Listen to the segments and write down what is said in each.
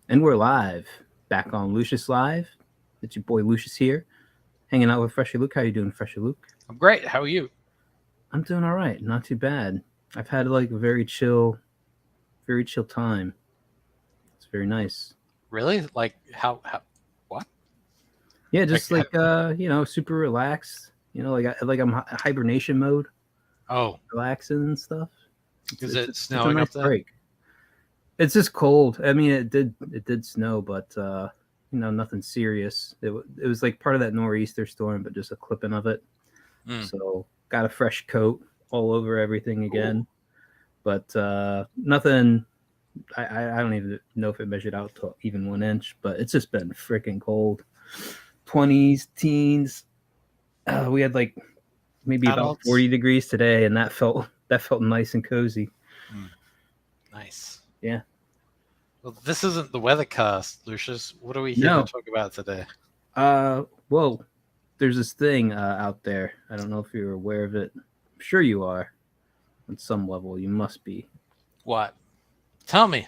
And we're live, back on Lucius Live. It's your boy Lucius here, hanging out with Fresher Luke. How you doing, Fresher Luke? I'm great. How are you? I'm doing all right, not too bad. I've had like a very chill time. It's very nice. Really? Like how what? Yeah, Like just like super relaxed. Like I'm hibernation mode, oh, relaxing and stuff. It's is it's it it's, it's a snowing nice up there? break. It's just cold. I mean, it did snow, but nothing serious. It was like part of that nor'easter storm, but just a clipping of it. Mm. So got a fresh coat all over everything Ooh. again, but nothing. I don't even know if it measured out to even 1 inch, but it's just been freaking cold. 20s, teens. We had like maybe about Adults. 40 degrees today, and that felt nice and cozy. Mm. Nice. Yeah. Well, this isn't the weathercast, Lucius. What are we here to No. talk about today? Well, there's this thing out there. I don't know if you're aware of it. I'm sure you are. On some level, you must be. What? Tell me.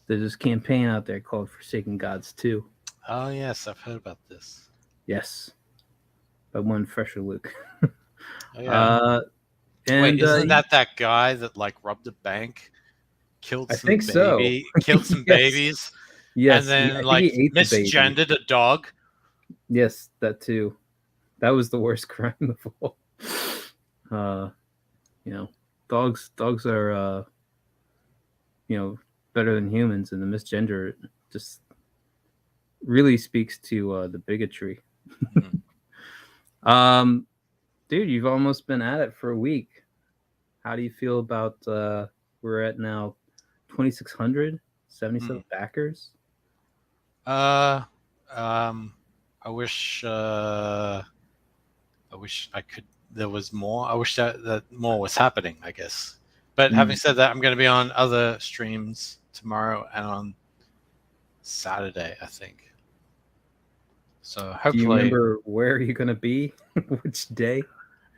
There's this campaign out there called Forsaken Gods 2. Oh yes, I've heard about this. Yes, by one Fresher Luke. Oh yeah. uh, Wait, and isn't that guy that like robbed a bank, I think so. killed some Yes, babies, and yes. then I think like he ate the baby. misgendered a dog? Yes, that too. That was the worst crime of all. Uh, you know, dogs are you know better than humans, and the misgender just really speaks to the bigotry. Mm. um, Dude, you've almost been at it for a week. How do you feel about we're at now 2,600, 77 Mm. backers? Uh, um, I wish. I wish I could. There was more. I wish that more was happening. I guess. But having Mm. said that, I'm going to be on other streams tomorrow and on Saturday, I think. So Do you hopefully, remember where you're gonna be? Which day?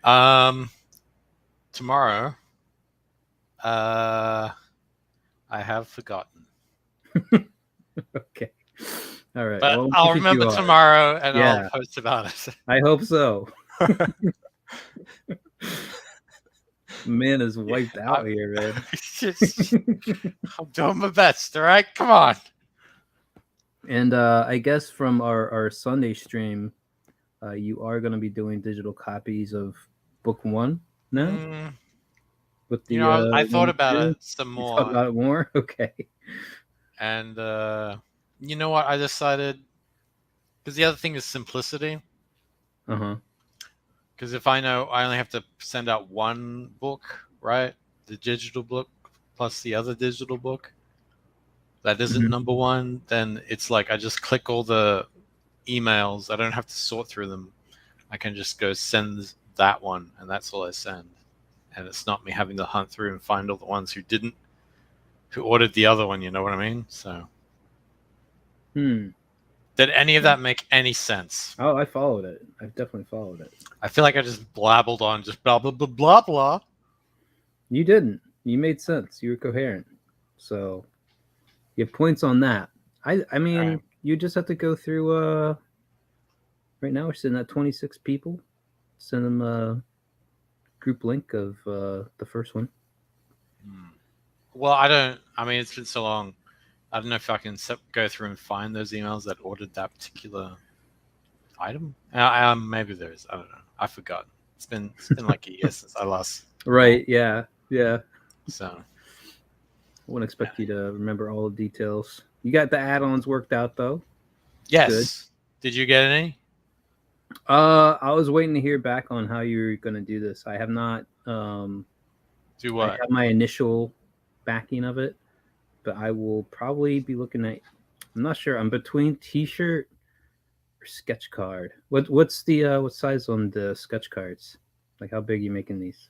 um, tomorrow, uh, I have forgotten, Okay. All right. but Well, I'm I'll pushing too remember hard. tomorrow and I'll Yeah, post about I hope so. Man is wiped I, out here, just, man. I'm doing my best. All right, come on. And I guess from our Sunday stream, you are going to be doing digital copies of book one now Mm, with the I one thought and about two. it some You thought more. about it more? Okay. And you know what? I decided because the other thing is simplicity. Uh huh. Because if I know I only have to send out one book, right? The digital book plus the other digital book that isn't Hmm. number one, then it's like I just click all the emails. I don't have to sort through them. I can just go send that one, and that's all I send. And it's not me having to hunt through and find all the ones who ordered the other one. You know what I mean? So, Hmm. did any of that make any sense? Oh, I followed it. I've definitely followed it. I feel like I just blabbled on, just blah blah blah blah blah. You didn't. You made sense. You were coherent. So you have points on that. I Right. mean, you just have to go through. Right now we're sitting at 26 people. Send them a group link of the first one. Hmm. Well, I don't. I mean, it's been so long. I don't know if I can go through and find those emails that ordered that particular item. Maybe there is. I don't know. I forgot. It's been like a year since I last Right. logged. Yeah. Yeah. So I wouldn't expect you to remember all the details. You got the add-ons worked out though. It's good. yes. Did you get any? I was waiting to hear back on how you're gonna do this. I have not. Do I what? have my initial backing of it, but I will probably be looking at. I'm not sure. I'm between T-shirt or sketch card. What's the what size on the sketch cards? Like how big are you making these?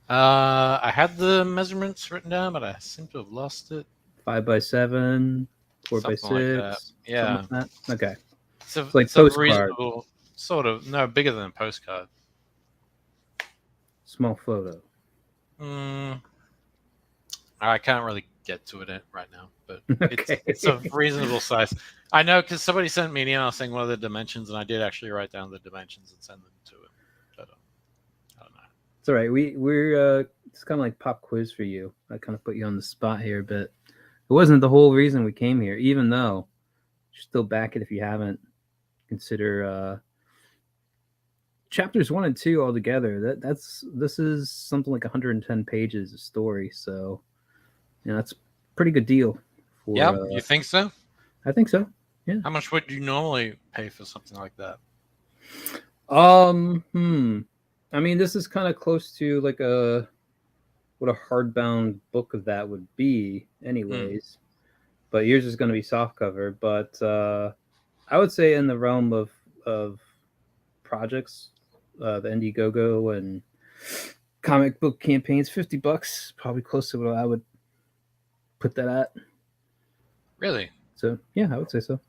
I had the measurements written down, but I seem to have lost it. 5x7, 4 by Something like that. 6, something Yeah. like that. Okay, It's it's like a postcard, reasonable sort of no bigger than a postcard. small photo. Mm, I can't really get to it right now. but Okay. it's a reasonable size. I know because somebody sent me an email saying what are the dimensions, and I did actually write down the dimensions and send them to him. But I don't know. It's all right. We're it's kind of like pop quiz for you. I kind of put you on the spot here, but it wasn't the whole reason we came here. Even though you're still back it if you haven't. Consider chapters 1 and 2 all together. This is something like 110 pages of story. So that's a pretty good deal. For Yeah, you think so? I think so. Yeah. How much would you normally pay for something like that? I mean, this is kind of close to like what a hardbound book of that would be, anyways. But yours is going to be softcover. But I would say in the realm of projects, the Indiegogo and comic book campaigns, $50, probably close to what I would put that at. Really? So yeah, I would say so.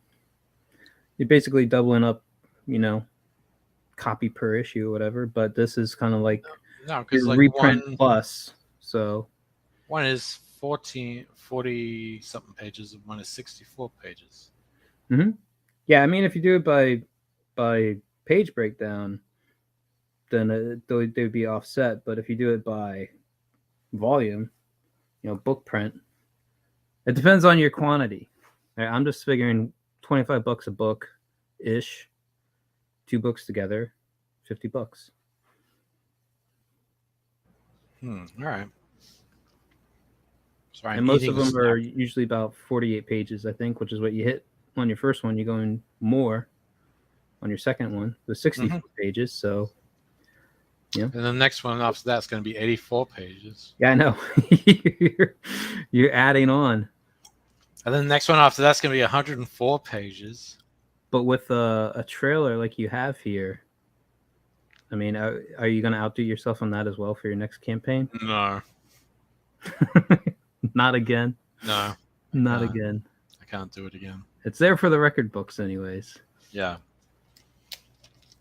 You're basically doubling up, copy per issue or whatever. But this is kind of like No, because like reprint plus. So one is 40 something pages, and one is 64 pages. Mm-hmm. Yeah, I mean, if you do it by page breakdown, then they'd be offset. But if you do it by volume, book print, it depends on your quantity. Right, I'm just figuring $25 a book, ish. 2 books together, $50. All right. Sorry, and most of them are usually about 48 pages, I think, which is what you hit on your first one. You're going more on your second one with 64 pages. So, yeah. And the next one after that's going to be 84 pages. Yeah, I know. You're adding on. And then the next one after that's going to be 104 pages. But with a trailer like you have here, I mean, are you going to outdo yourself on that as well for your next campaign? No. Not again. No. Not again. I can't do it again. It's there for the record books anyways. Yeah.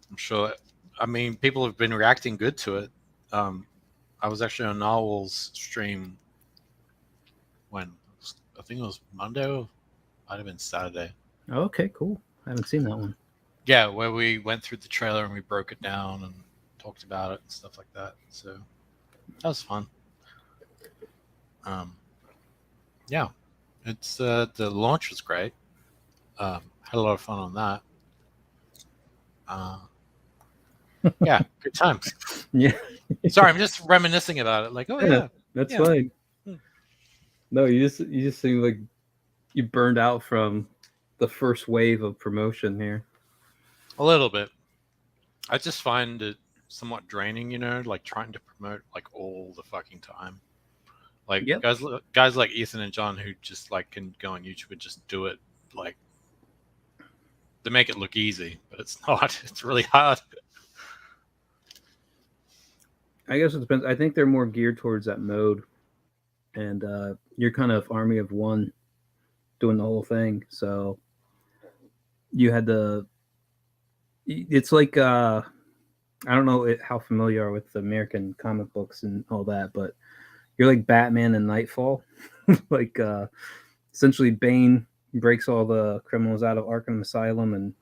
I'm sure. I mean, people have been reacting good to it. I was actually on Narwhal's stream when I think it was Monday or might have been Saturday. Oh, okay, cool. I haven't seen that one. Yeah, where we went through the trailer and we broke it down and talked about it and stuff like that. So that was fun. Yeah, it's the launch was great. Had a lot of fun on that. Yeah, good times. Yeah. Sorry, I'm just reminiscing about it. Like, oh yeah, that's fine. No, you just seem like you burned out from the first wave of promotion here. A little bit. I just find it somewhat draining, like trying to promote like all the fucking time. Like guys like Ethan and John who just like can go on YouTube and just do it like they make it look easy, but it's not. It's really hard. I guess it depends. I think they're more geared towards that mode, and you're kind of army of one doing the whole thing. So you had it's like I don't know how familiar you are with American comic books and all that, but you're like Batman and Nightfall. Like essentially Bane breaks all the criminals out of Arkham Asylum, and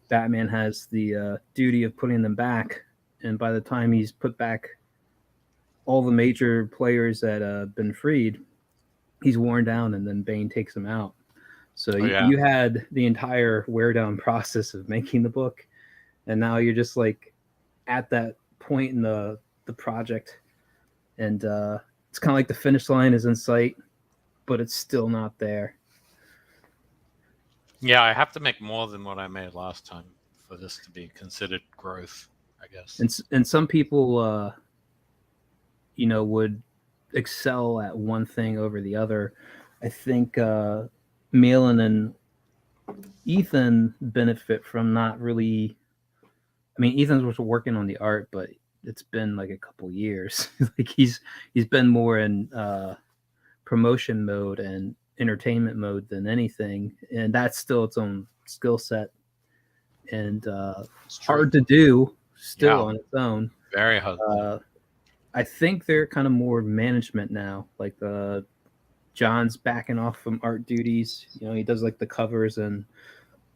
Batman has the duty of putting them back. And by the time he's put back all the major players that have been freed, he's worn down, and then Bane takes him out. So you had the entire wear down process of making the book, and now you're just like at that point in the project, and it's kind of like the finish line is in sight, but it's still not there. Yeah, I have to make more than what I made last time for this to be considered growth, I guess. And some people, would excel at one thing over the other. I think Malin and Ethan benefit from not really. I mean, Ethan's was working on the art, but it's been like a couple years. Like he's been more in promotion mode and entertainment mode than anything, and that's still its own skill set and hard to do still on its own. Very hard. I think they're kind of more management now, like John's backing off from art duties. He does like the covers and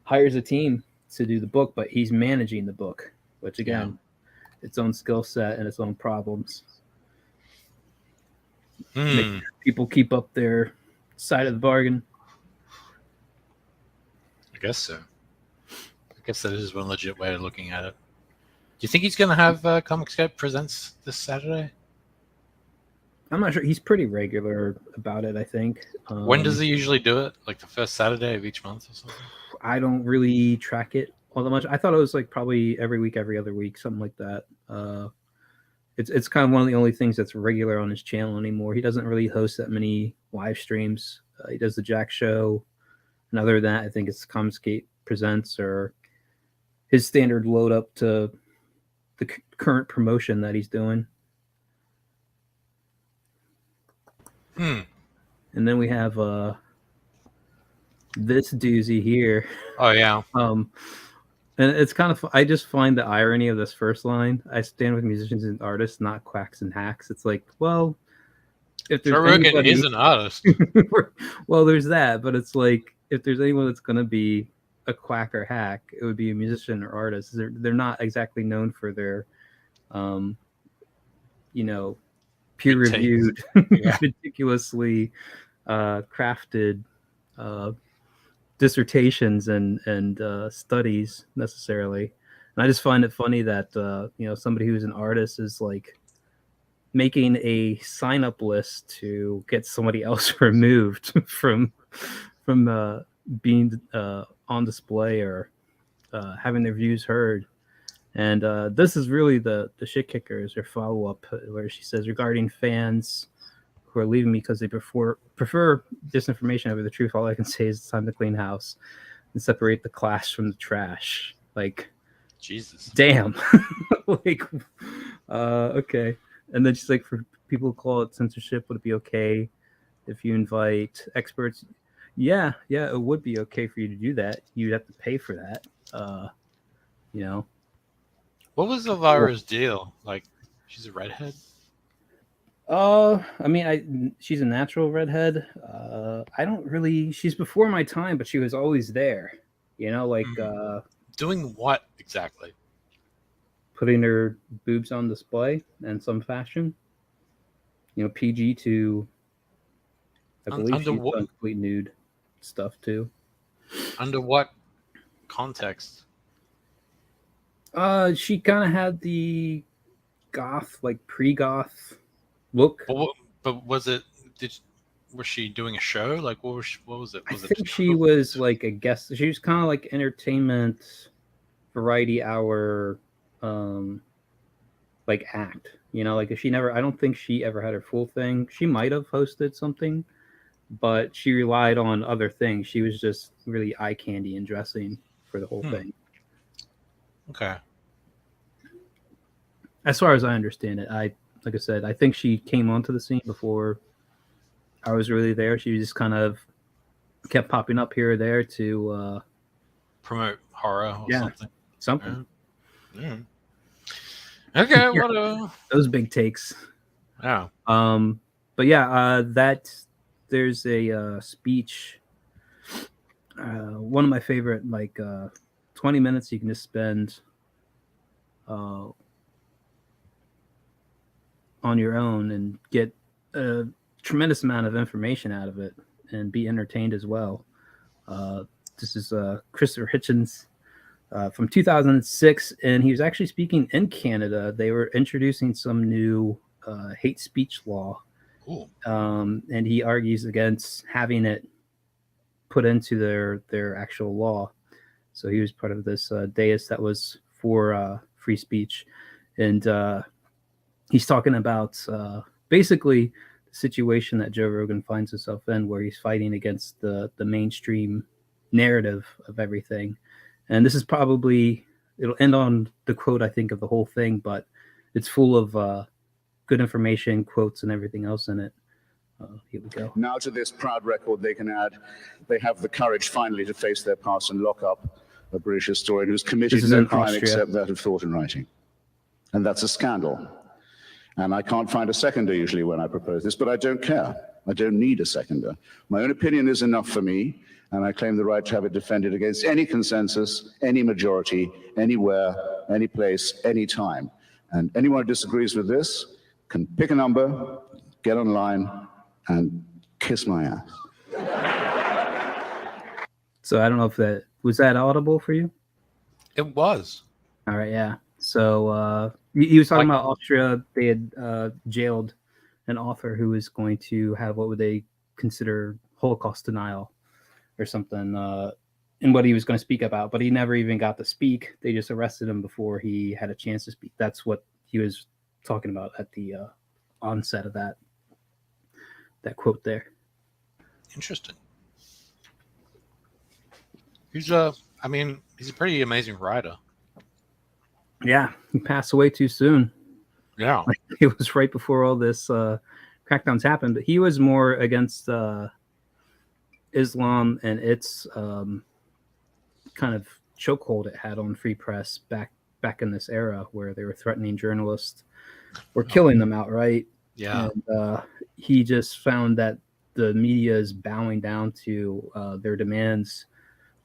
hires a team to do the book, but he's managing the book, which again, its own skill set and its own problems. Make sure people keep up their side of the bargain. I guess so. I guess that is one legit way of looking at it. Do you think he's going to have Comicscape Presents this Saturday? I'm not sure. He's pretty regular about it, I think. When does he usually do it? Like the first Saturday of each month or something? I don't really track it all that much. I thought it was like probably every week, every other week, something like that. It's kind of one of the only things that's regular on his channel anymore. He doesn't really host that many live streams. He does the Jack Show. And other than that, I think it's Comicscape Presents or his standard load up to the current promotion that he's doing. And then we have this doozy here. Oh yeah. And it's kind of, I just find the irony of this first line. I stand with musicians and artists, not quacks and hacks. It's like, well, if there's anybody, is an artist. Well, there's that, but it's like if there's anyone that's gonna be a quack or hack, it would be a musician or artist. They're not exactly known for their, peer-reviewed, meticulously crafted dissertations and studies necessarily. And I just find it funny that somebody who's an artist is like making a sign-up list to get somebody else removed from being on display or having their views heard. And this is really the shit kicker is her follow-up where she says, regarding fans who are leaving me because they prefer disinformation over the truth, all I can say is it's time to clean house and separate the class from the trash. Like, Jesus. Damn. Like, okay. And then she's like, for people who call it censorship, would it be okay if you invite experts? Yeah, it would be okay for you to do that. You'd have to pay for that. What was Elvira's deal? Like, she's a redhead? She's a natural redhead. I don't really. She's before my time, but she was always there. Doing what exactly? Putting her boobs on display in some fashion. PG to. I believe she's done complete nude stuff too. Under what context? She kind of had the goth, like pre-goth look. But was it? Was she doing a show? Like, what was it? I think she was like a guest. She was kind of like entertainment, variety hour, like act. Like if she never. I don't think she ever had her full thing. She might have hosted something, but she relied on other things. She was just really eye candy and dressing for the whole thing. Okay. As far as I understand it, like I said, I think she came onto the scene before I was really there. She just kind of kept popping up here or there to promote horror or something. Yeah. Okay, whatever. Those big takes. Yeah. But yeah, there's a speech. One of my favorite, 20 minutes you can just spend on your own and get a tremendous amount of information out of it and be entertained as well. This is Christopher Hitchens from 2006, and he was actually speaking in Canada. They were introducing some new hate speech law, and he argues against having it put into their actual law. So he was part of this dais that was for free speech. And he's talking about basically the situation that Joe Rogan finds himself in, where he's fighting against the mainstream narrative of everything. And this is probably, it'll end on the quote, I think, of the whole thing, but it's full of good information, quotes, and everything else in it. Here we go. Now to this proud record they can add, they have the courage finally to face their past and lock up a British historian who's committed no crime except that of thought and writing. And that's a scandal. And I can't find a seconder usually when I propose this, but I don't care. I don't need a seconder. My own opinion is enough for me, and I claim the right to have it defended against any consensus, any majority, anywhere, any place, any time. And anyone who disagrees with this can pick a number, get online, and kiss my ass. So I don't know if that was that audible for you. It was. All right, yeah. So he was talking about Austria. They had jailed an author who was going to have what would they consider Holocaust denial or something in what he was going to speak about, but he never even got to speak. They just arrested him before he had a chance to speak. That's what he was talking about at the onset of that quote there. Interesting. He's a pretty amazing writer. Yeah, he passed away too soon. Yeah. Like, it was right before all this crackdowns happened. But he was more against Islam and its kind of chokehold it had on free press back in this era where they were threatening journalists or killing them outright. Yeah. And he just found that the media is bowing down to their demands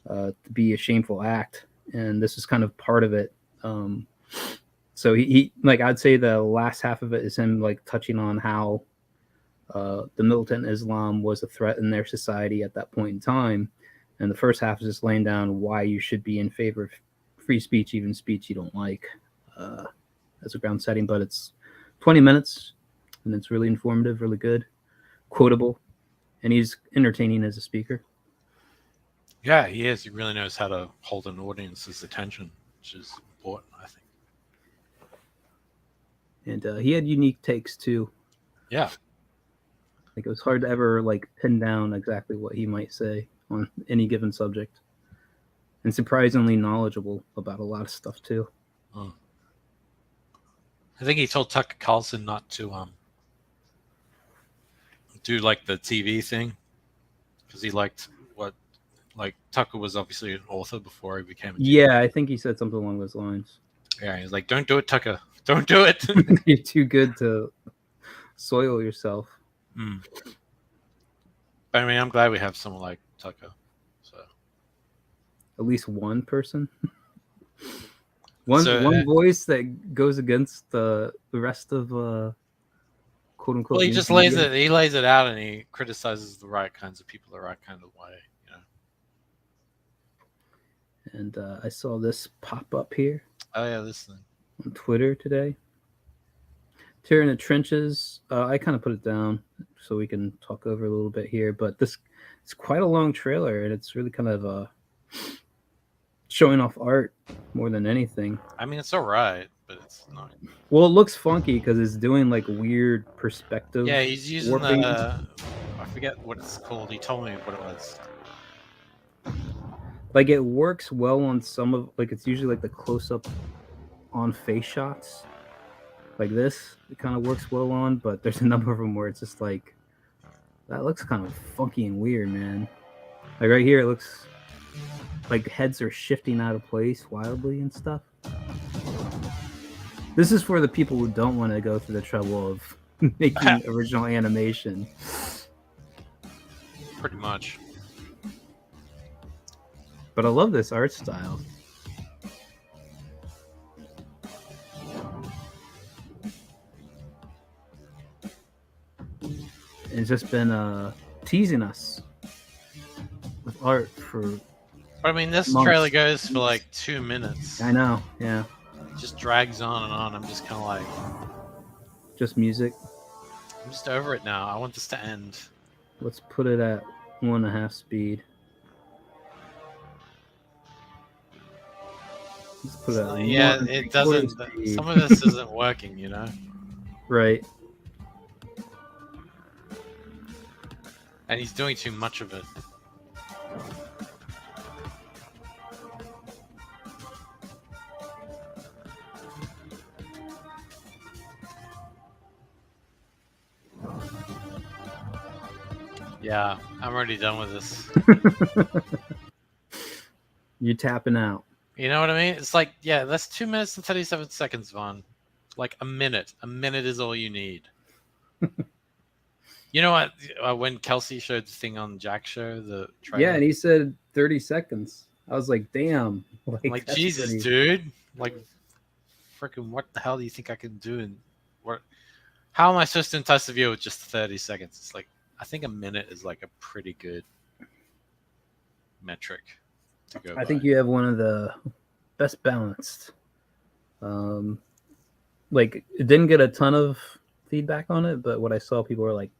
to be a shameful act. And this is kind of part of it. So he like, I'd say the last half of it is him like touching on how the militant Islam was a threat in their society at that point in time. And the first half is just laying down why you should be in favor of free speech, even speech you don't like, as a ground setting. But it's 20 minutes and it's really informative, really good, quotable, and he's entertaining as a speaker. Yeah, he is. He really knows how to hold an audience's attention, which is important, I think. And he had unique takes too. Yeah. Like, it was hard to ever like pin down exactly what he might say on any given subject, and surprisingly knowledgeable about a lot of stuff too. I think he told Tucker Carlson not to do like the TV thing because he liked Tucker was obviously an author before he became a TV. Yeah, I think he said something along those lines. Yeah, he's like, don't do it, Tucker. Don't do it. You're too good to soil yourself. But I mean, I'm glad we have someone like Tucker. So at least one person, one voice that goes against the rest of quote unquote. Well, he just lays it out and he criticizes the right kinds of people the right kind of way, you know. And I saw this pop up here. Oh yeah, this thing on Twitter today. Terror in the Trenches. I kind of put it down so we can talk over a little bit here, but it's quite a long trailer and it's really kind of showing off art more than anything. I mean, it's all right, but it's not. Well, it looks funky because it's doing like weird perspective. Yeah, he's using I forget what it's called. He told me what it was. Like, it works well on some of, like, it's usually like the close-up on face shots. Like this, it kind of works well on, but there's a number of them where it's just like, that looks kind of funky and weird, man. Like right here, it looks like heads are shifting out of place wildly and stuff. This is for the people who don't want to go through the trouble of making original animation. Pretty much. But I love this art style. It's just been teasing us with art for. But I mean, this months. trailer goes for like 2 minutes. I know, yeah. It just drags on and on. I'm just kind of like. Just music. I'm just over it now. I want this to end. Let's put it at 1.5 speed. Let's put it at yeah, it doesn't. Speed. Some of this isn't working, you know. Right. And he's doing too much of it. Yeah, I'm already done with this. You're tapping out. You know what I mean? It's like, yeah, that's 2 minutes and 37 seconds, Vaughn. Like a minute. A minute is all you need. You know what? When Kelsey showed the thing on Jack's show, the trailer. Yeah, and he said 30 seconds. I was like, damn. I'm like, that's Jesus, pretty... dude. Like, freaking, what the hell do you think I can do? And what? How am I supposed to entice the viewer with just 30 seconds? It's like, I think a minute is like a pretty good metric to go I by. think you have one of the best balanced. Like, it didn't get a ton of feedback on it, but what I saw, people were like,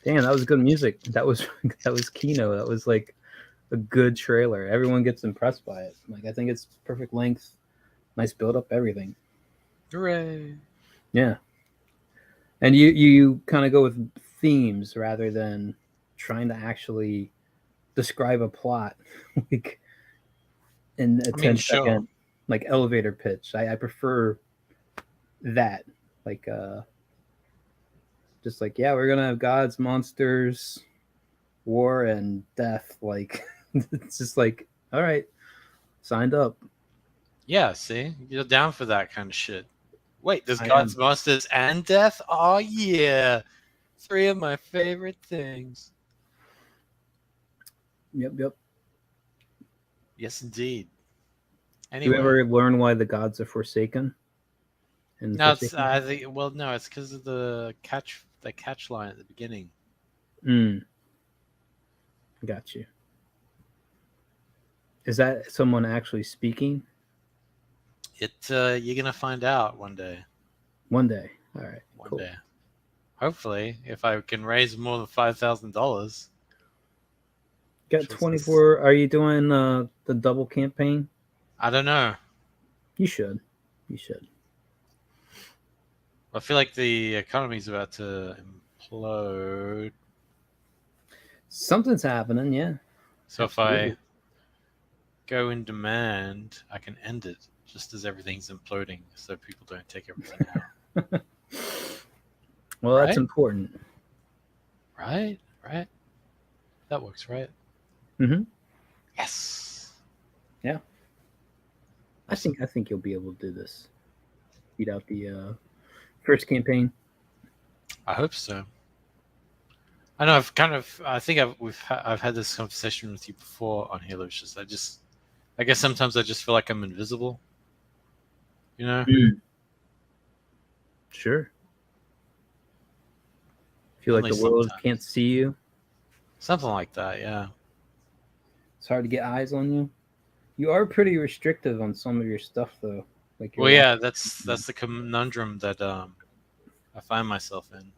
damn, that was good music. That was Kino. That was like a good trailer. Everyone gets impressed by it. Like, I think it's perfect length, nice build up, everything. Hooray! Yeah, and you kind of go with themes rather than trying to actually describe a plot, like in a 10-second like elevator pitch. I prefer that, like just like, yeah, we're gonna have gods, monsters, war, and death. Like, it's just like, all right, signed up. Yeah, see? You're down for that kind of shit. Wait, there's I gods, am. monsters, and death? Oh, yeah. 3 of my favorite things. Yep. Yes, indeed. Do Anyway. you ever learn why the gods are forsaken? No, it's, I think, well, no, it's because of the catch line at the beginning. Got you. Is that someone actually speaking? You're gonna find out one day. One day. All right. One Cool. day. Hopefully, if I can raise more than $5,000. Got 24. Are you doing the double campaign? I don't know. You should. I feel like the economy's about to implode. Something's happening, yeah. So Absolutely. If I go in demand, I can end it just as everything's imploding, so people don't take everything out. Well, right? That's important. Right? That works, right? Mm-hmm. Yes. Yeah. I think you'll be able to do this. Beat out the first campaign. I hope so. I know I've had this conversation with you before on here, Lucius. I guess sometimes I just feel like I'm invisible. You know? Sure. Feel like the world can't see you. Something like that, yeah. It's hard to get eyes on you. You are pretty restrictive on some of your stuff, though. Like, well, yeah, that's the conundrum that I find myself in.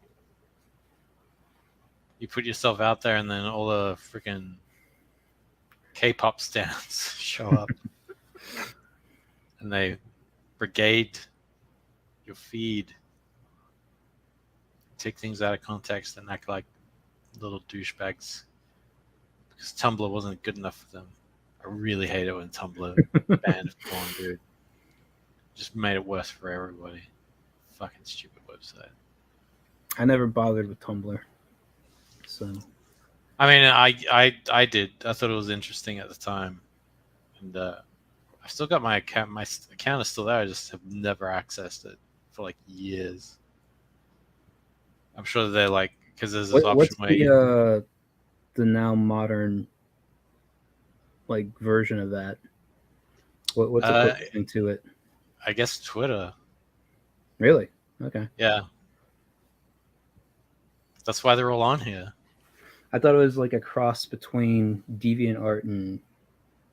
You put yourself out there, and then all the freaking K-pop stans show up, and they brigade your feed, take things out of context, and act like little douchebags because Tumblr wasn't good enough for them. I really hate it when Tumblr banned porn, dude. Just made it worse for everybody. Fucking stupid website. I never bothered with Tumblr. So, I mean, I did. I thought it was interesting at the time, and I've still got my account. My account is still there. I just have never accessed it for like years. I'm sure they're like, because there's this option where the now modern like version of that. What's the closest to it? I guess Twitter. Really? Okay. Yeah. That's why they're all on here. I thought it was like a cross between DeviantArt and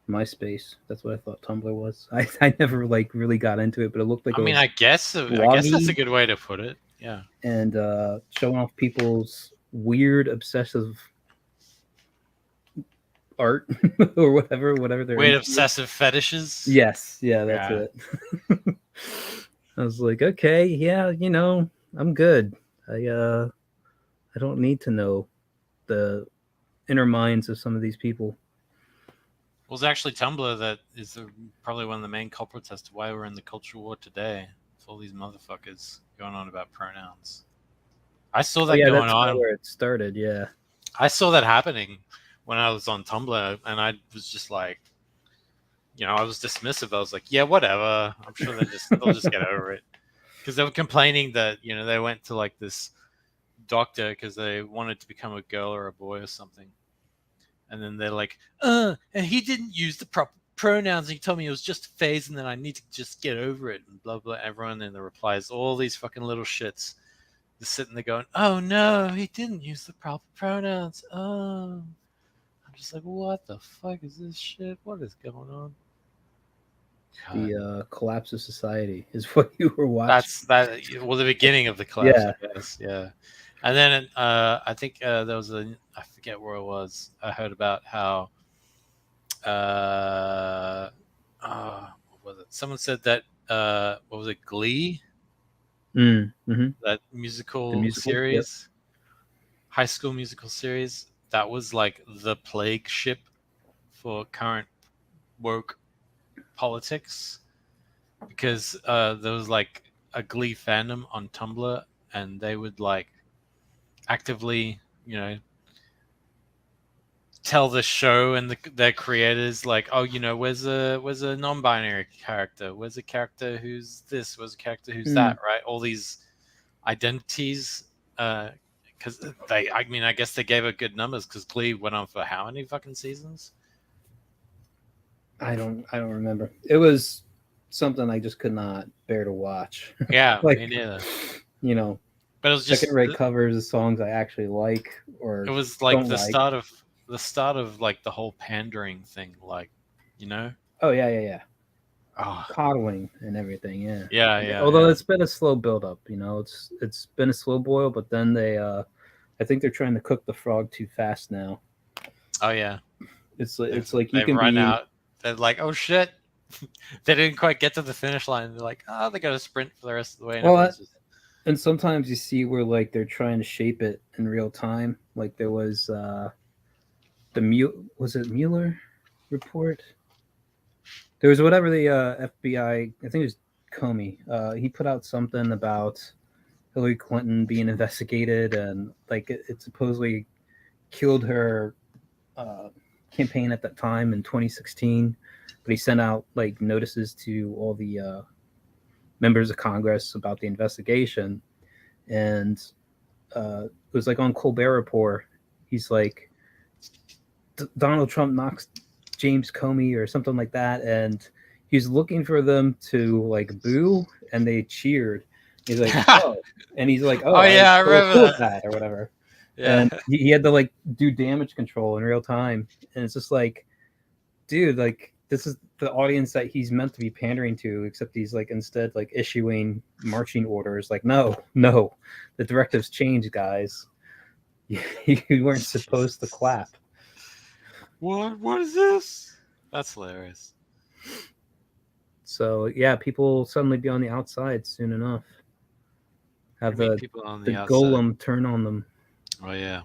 MySpace. That's what I thought Tumblr was. I never like really got into it, but it looked like. I guess that's a good way to put it. Yeah. And showing off people's weird obsessive art or whatever they're weird obsessive fetishes. Yes, yeah, that's it. I was like, okay, yeah, I'm good. I don't need to know the inner minds of some of these people. Well, it's actually Tumblr that is probably one of the main culprits as to why we're in the culture war today. With all these motherfuckers going on about pronouns. I saw that going on. Where it started, yeah. I saw that happening when I was on Tumblr, and I was just like, I was dismissive. I was like, yeah, whatever. I'm sure they'll just get over it. because they were complaining that they went to like this doctor because they wanted to become a girl or a boy or something, and then they're like, and he didn't use the proper pronouns. And he told me it was just a phase, and then I need to just get over it, and blah blah. Everyone in the replies, all these fucking little shits, just sitting there going, "Oh no, he didn't use the proper pronouns." Oh, I'm just like, what the fuck is this shit? What is going on? God. The collapse of society is what you were watching. Well, the beginning of the collapse, Yeah. I guess. Yeah. And then I think there was I forget where it was. I heard about how what was it? Someone said that what was it, Glee? Mm-hmm. That The musical musical. Yep. series, High School Musical series. That was like the plague ship for current woke politics, because there was like a Glee fandom on Tumblr, and they would like actively, tell the show and their creators like, oh, where's a non-binary character? Where's a character who's this? Where's a character who's that? Right? All these identities. Because I guess they gave it good numbers, because Glee went on for how many fucking seasons? I don't remember. It was something I just could not bear to watch. Yeah, Like, me neither. But it was just second-rate covers of songs I actually like or it was like don't the like. start of like the whole pandering thing, like, Oh yeah. oh Coddling and everything. Yeah. yeah. Although it's been a slow build-up. It's been a slow boil, but then I think they're trying to cook the frog too fast now. Oh yeah. It's like you they've can run be out. They're like, oh shit, they didn't quite get to the finish line. They're like, oh, they got to sprint for the rest of the way. well. And sometimes you see where like they're trying to shape it in real time. Like there was was it Mueller report? There was whatever the FBI. I think it was Comey. He put out something about Hillary Clinton being investigated, and like it supposedly killed her campaign at that time in 2016. But he sent out like notices to all the members of Congress about the investigation, and it was like on Colbert Report. He's like, Donald Trump knocks James Comey or something like that, and he's looking for them to like boo, and they cheered. He's like, oh, and he's like, oh yeah, I remember cool that or whatever. Yeah. And he had to like do damage control in real time, and it's just like, dude, like this is the audience that he's meant to be pandering to, except he's like instead like issuing marching orders. Like, no, the directives changed, guys. You weren't supposed to clap. What is this? That's hilarious. So yeah, people suddenly be on the outside soon enough. Have the people on the outside? golem turn on them. Oh yeah.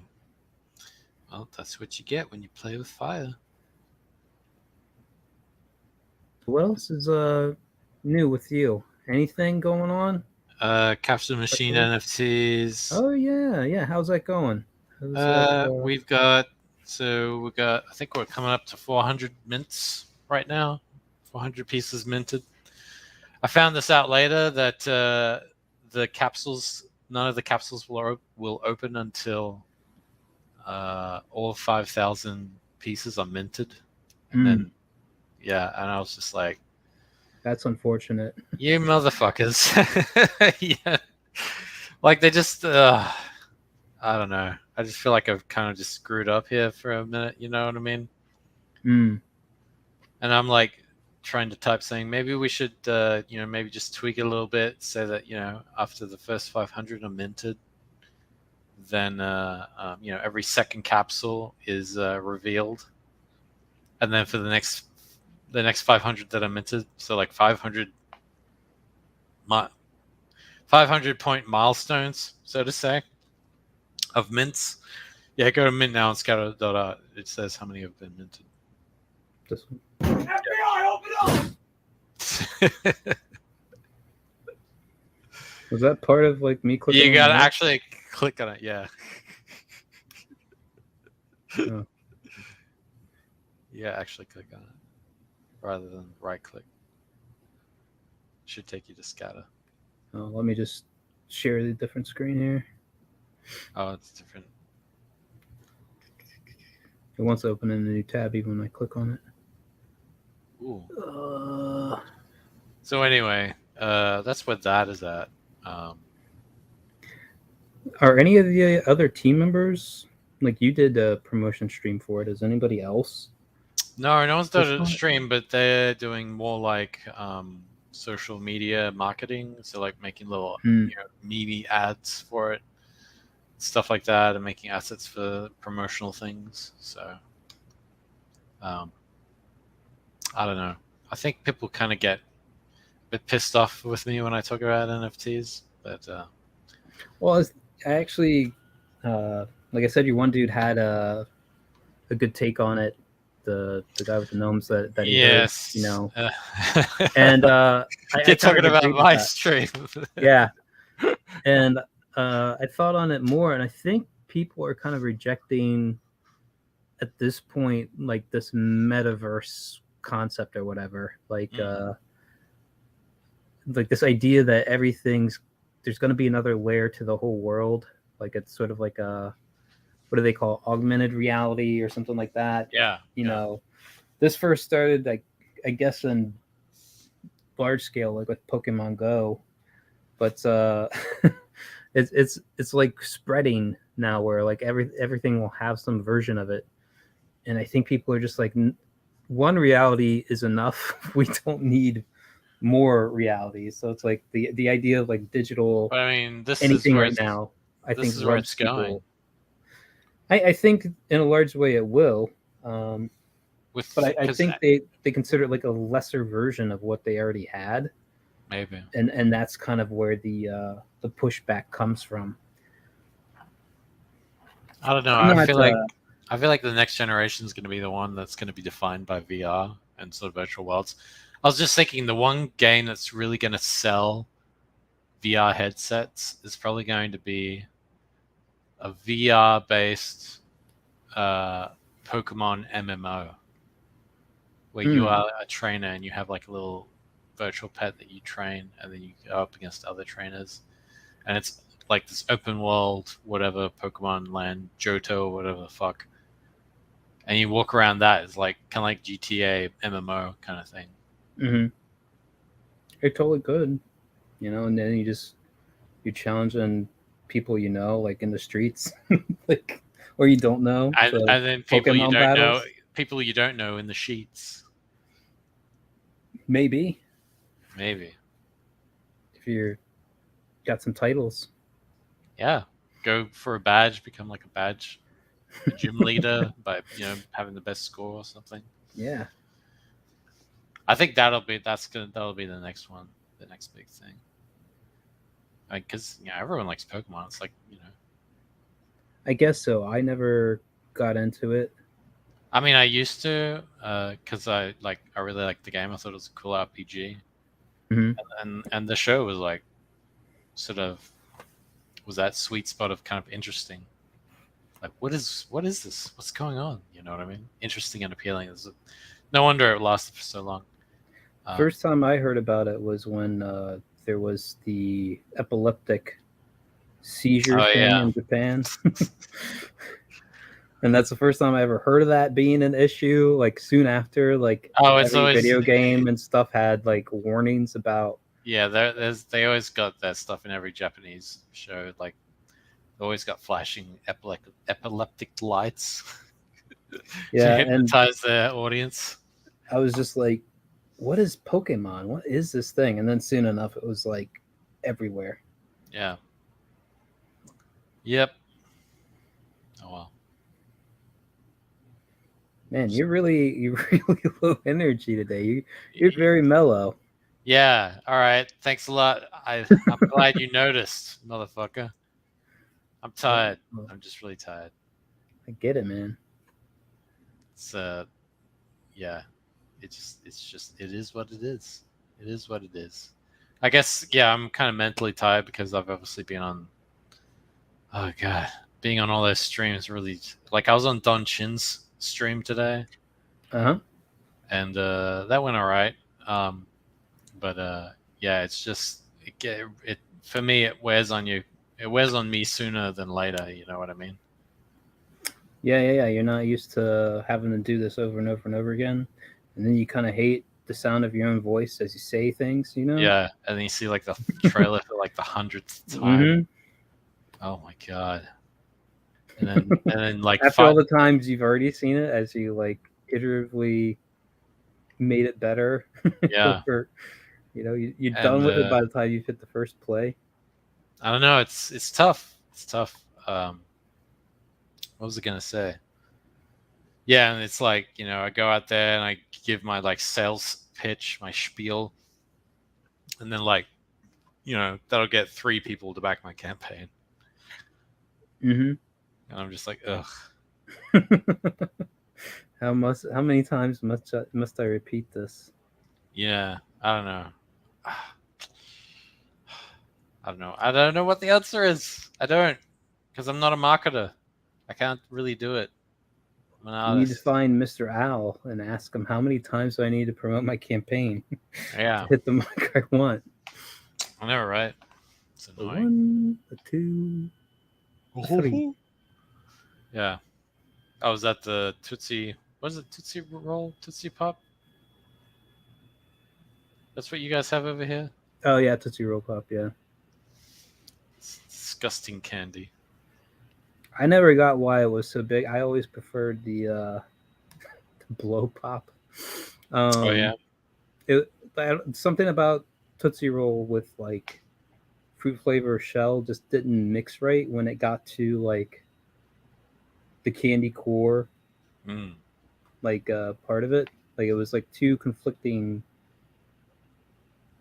Well, that's what you get when you play with fire. What else is new with you? Anything going on? Capsule Machine NFTs. Oh yeah. How's that going? We've got I think we're coming up to 400 mints right now. 400 pieces minted. I found this out later that the capsules, none of the capsules will open until all 5,000 pieces are minted, and then and I was just like, that's unfortunate. You motherfuckers. Yeah. Like they just I don't know. I just feel like I've kind of just screwed up here for a minute, you know what I mean? And I'm like trying to type saying maybe we should maybe just tweak it a little bit, so that after the first 500 are minted, then every second capsule is revealed, and then for the next 500 that are minted, so like 500 point milestones, so to say, of mints. Yeah, go to mint now on scatter.art. It says how many have been minted. This one. FBI, open up! Was that part of like me clicking? You gotta actually click on it, yeah. Oh. Yeah, actually click on it rather than right click. Should take you to scatter. Let me just share the different screen here. Oh, it's different. It wants to open in a new tab even when I click on it. Ooh. So anyway, that's what that is at. Are any of the other team members, like you did a promotion stream for it, is anybody else? No one's done a stream, but they're doing more like social media marketing. So like making little meaty ads for it, stuff like that, and making assets for promotional things. So I don't know. I think people kind of get a bit pissed off with me when I talk about NFTs, but well, I actually, like I said, your one dude had a good take on it. The guy with the gnomes that he yes, heard, and you're talking about my stream. Yeah, and I thought on it more, and I think people are kind of rejecting at this point like this metaverse concept or whatever, like this idea that there's going to be another layer to the whole world, like it's sort of like a, what do they call it? Augmented reality or something like that. Yeah, you know, this first started like I guess in large scale, like with Pokemon Go, but it's like spreading now where like everything will have some version of it, and I think people are just like, one reality is enough. We don't need more realities. So it's like the idea of like digital, but I mean, this anything is where right now, I think this is where it's going. I think in a large way it will, but I think they consider it like a lesser version of what they already had. Maybe, and that's kind of where the pushback comes from. I don't know. I feel like the next generation is going to be the one that's going to be defined by VR and sort of virtual worlds. I was just thinking the one game that's really going to sell VR headsets is probably going to be a VR-based Pokemon MMO, where you are a trainer and you have like a little virtual pet that you train, and then you go up against other trainers, and it's like this open world, whatever, Pokemon Land, Johto, whatever the fuck, and you walk around that. It's like kind of like GTA MMO kind of thing. Mm-hmm. It totally could, and then you're challenging people like in the streets, like, or you don't know, and then people you don't know, people you don't know in the sheets. Maybe if you're got some titles. Yeah, go for a badge, become like a gym leader by having the best score or something. Yeah, I think that'll be the next one, the next big thing. Because everyone likes Pokemon. It's like I guess so. I never got into it. I mean, I used to because I really liked the game. I thought it was a cool RPG, and the show was like sort of was that sweet spot of kind of interesting. Like, what is this? What's going on? You know what I mean? Interesting and appealing. No wonder it lasted for so long. First time I heard about it was when there was the epileptic seizure thing in Japan. And that's the first time I ever heard of that being an issue. Like soon after, like every video game and stuff had like warnings about. Yeah, they always got that stuff in every Japanese show. Like they always got flashing epileptic lights. Yeah, to hypnotize the audience. I was just like, what is Pokemon? What is this thing? And then soon enough, it was like everywhere. Yeah. Yep. Oh well. Man, you're really low energy today. You're very mellow. Yeah. All right. Thanks a lot. I'm glad you noticed, motherfucker. I'm tired. I'm just really tired. I get it, man. It's yeah. It is what it is. It is what it is. I guess I'm kind of mentally tired because I've obviously been on. Oh god, being on all those streams really like I was on Don Chin's stream today. And that went all right. But it's just it for me, it wears on you. It wears on me sooner than later. You know what I mean? Yeah. You're not used to having to do this over and over and over again, and then you kind of hate the sound of your own voice as you say things. You know? Yeah, and then you see like the trailer for like the 100th time. Mm-hmm. Oh my god! And then like After all the times you've already seen it, as you like iteratively made it better, yeah, or you're and done with it by the time you've hit the first play. I don't know. It's tough. It's tough. What was I gonna say? Yeah, and it's like I go out there and I give my like sales pitch, my spiel, and then like that'll get 3 people to back my campaign, Mm-hmm. and I'm just like, ugh. How many times must I repeat this? Yeah, I don't know. I don't know. I don't know what the answer is. I don't, because I'm not a marketer. I can't really do it. I'm an You need to artist. find Mr. Owl and ask him how many times do I need to promote my campaign Yeah, to hit the mark I want. I know, right? It's A annoying. 1, a 2, a 3. Yeah. Oh, was that the Tootsie? What is it? Tootsie Roll? Tootsie Pop? That's what you guys have over here? Oh yeah, Tootsie Roll Pop. Yeah. It's disgusting candy. I never got why it was so big. I always preferred the blow pop. Oh yeah. Something about Tootsie Roll with like fruit flavor shell just didn't mix right when it got to like the candy core like part of it. Like it was like two conflicting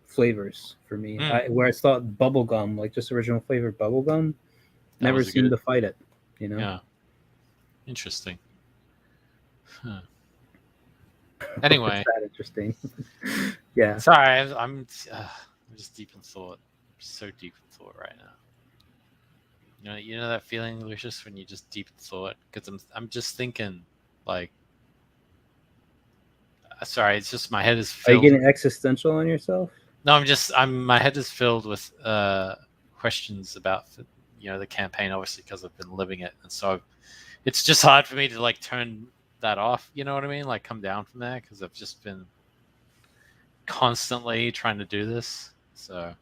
flavors for me. Where I thought bubblegum, like just original flavored bubblegum, never seemed to fight it. Yeah. Interesting. Huh. Anyway. That interesting. Yeah. Sorry, I'm just deep in thought. I'm so deep in thought right now. You know that feeling, Lucius, when you just deep in thought? Because I'm just thinking, like, sorry, it's just my head is filled. Are you getting existential on yourself? No, my head is filled with questions about the campaign, obviously, because I've been living it, and so it's just hard for me to like turn that off. You know what I mean? Like come down from there because I've just been constantly trying to do this. So,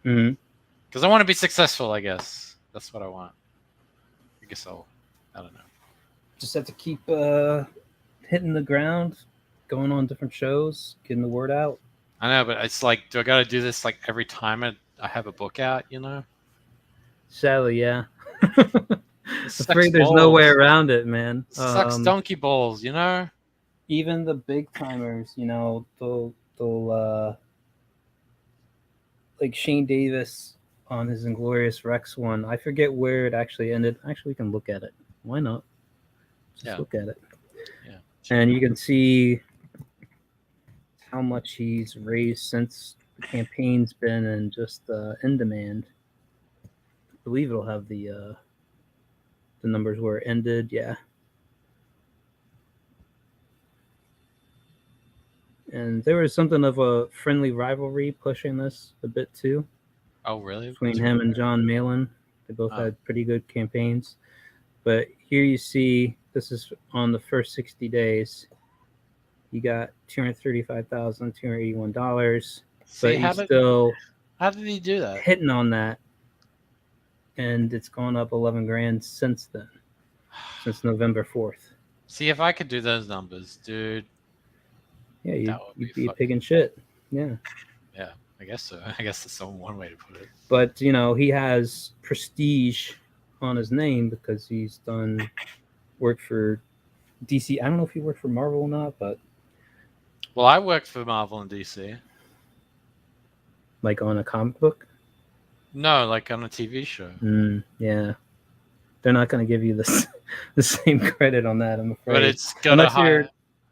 because I want to be successful, I guess that's what I want. I guess I don't know. Just have to keep hitting the ground, going on different shows, getting the word out. I know, but it's like, do I got to do this like every time I have a book out? Sadly, yeah. I'm afraid there's no way around it, man. Sucks donkey balls, Even the big timers, they'll like Shane Davis on his Inglorious Rex one. I forget where it actually ended. Actually, we can look at it. Why not? Just look at it. Yeah. And you can see how much he's raised since the campaign's been and just in demand. I believe it'll have the numbers where it ended. Yeah. And there was something of a friendly rivalry pushing this a bit too. Oh, really? Between him and John Malin. They both had pretty good campaigns. But here you see, this is on the first 60 days. You got $235,281. But he's still how did he do that? Hitting on that. And it's gone up 11 grand since then. Since November 4th. See, if I could do those numbers, dude. Yeah, you'd be a pig in shit. Yeah. Yeah, I guess so. I guess that's one way to put it. But, he has prestige on his name because he's done work for DC. I don't know if he worked for Marvel or not, but... Well, I worked for Marvel and DC. Like on a comic book? No, like on a TV show. Yeah. They're not going to give you the same credit on that, I'm afraid. But it's got Unless you're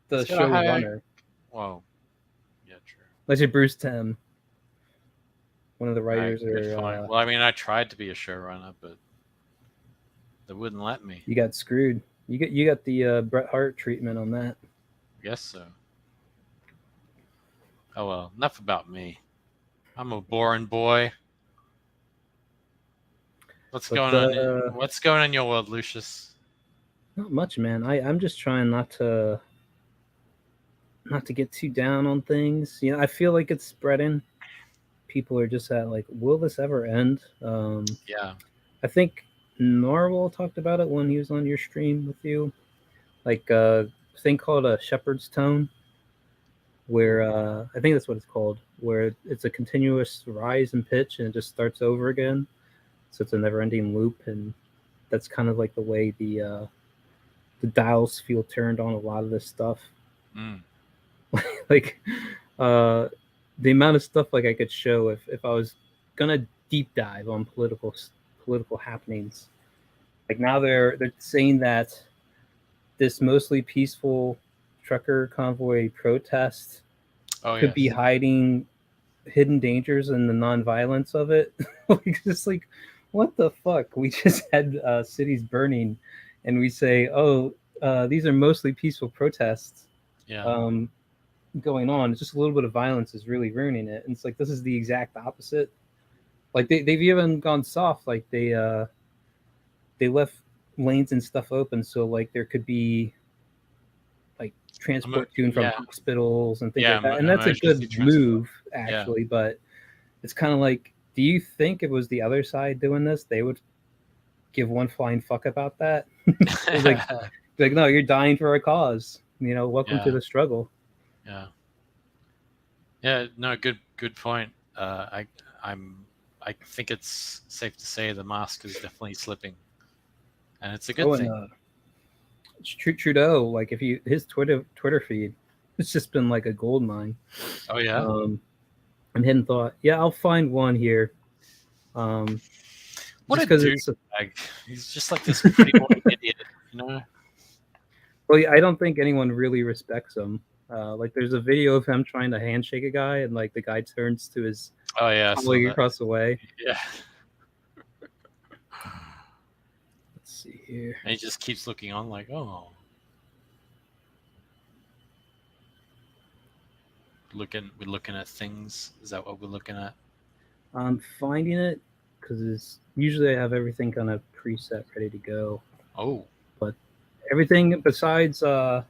the showrunner. Whoa. Yeah, true. Unless you're Bruce Timm. One of the writers. Well, I mean, I tried to be a showrunner, but they wouldn't let me. You got screwed. You got the Bret Hart treatment on that. I guess so. Oh, well, enough about me. I'm a boring boy. What's But, going on? What's going on in your world, Lucius? Not much, man. I'm just trying not to get too down on things. I feel like it's spreading. People are just at like, will this ever end? Yeah. I think Norwal talked about it when he was on your stream with you, like a thing called a shepherd's tone, where I think that's what it's called, where it's a continuous rise in pitch and it just starts over again. So it's a never-ending loop, and that's kind of like the way the dials feel turned on a lot of this stuff. Mm. Like the amount of stuff like I could show if I was gonna deep dive on political happenings. Like now they're saying that this mostly peaceful trucker convoy protest could be hiding hidden dangers in the nonviolence of it. Like just like, what the fuck? We just had cities burning, and we say, oh, these are mostly peaceful protests. Yeah. Going on. It's just a little bit of violence is really ruining it. And it's like this is the exact opposite. Like they've even gone soft. Like they left lanes and stuff open, so like there could be like transport to and from hospitals and things like that. And that's a good move, actually. But it's kind of like, do you think if it was the other side doing this, they would give one flying fuck about that? It's like, no, you're dying for a cause. Welcome to the struggle. Yeah. No, good point. I think it's safe to say the mask is definitely slipping, and it's a good thing. Trudeau, like if his Twitter feed, it's just been like a gold mine. Oh yeah. I'm hitting thought, yeah, I'll find one here. What a douchebag! He's just like this pretty boy idiot, you know. Well, I don't think anyone really respects him. Like, there's a video of him trying to handshake a guy, and like the guy turns to his colleague across the way. Yeah. Let's see here. And he just keeps looking on, like, oh. We're looking at things. Is that what we're looking at? I'm finding it because usually I have everything kind of preset ready to go. Oh. But everything besides Boba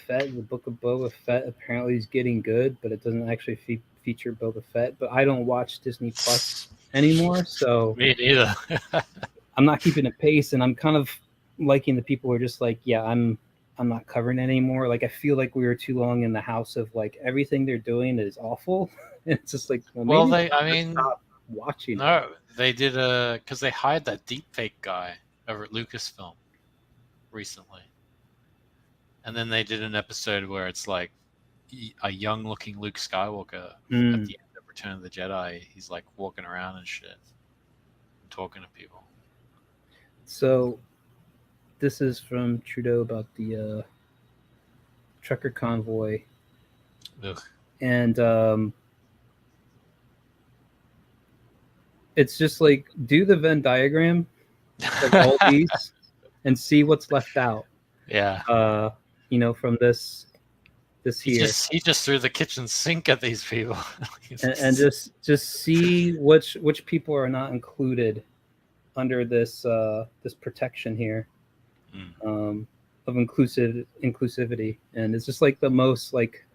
Fett, the book of Boba Fett apparently is getting good, but it doesn't actually feature Boba Fett. But I don't watch Disney Plus anymore, so me neither. I'm not keeping a pace, and I'm kind of liking the people who are just like, yeah, I'm not covering it anymore. Like I feel like we were too long in the house of like everything they're doing is awful. It's just like, well stop watching. No, they did because they hired that deepfake guy over at Lucasfilm recently, and then they did an episode where it's like a young-looking Luke Skywalker at the end of Return of the Jedi. He's like walking around and shit, and talking to people. So, this is from Trudeau about the trucker convoy. Ugh. And it's just like, do the Venn diagram of all these and see what's left out. Yeah. From this here. He just threw the kitchen sink at these people. and just see which people are not included under this protection here of inclusivity. And it's just like the most like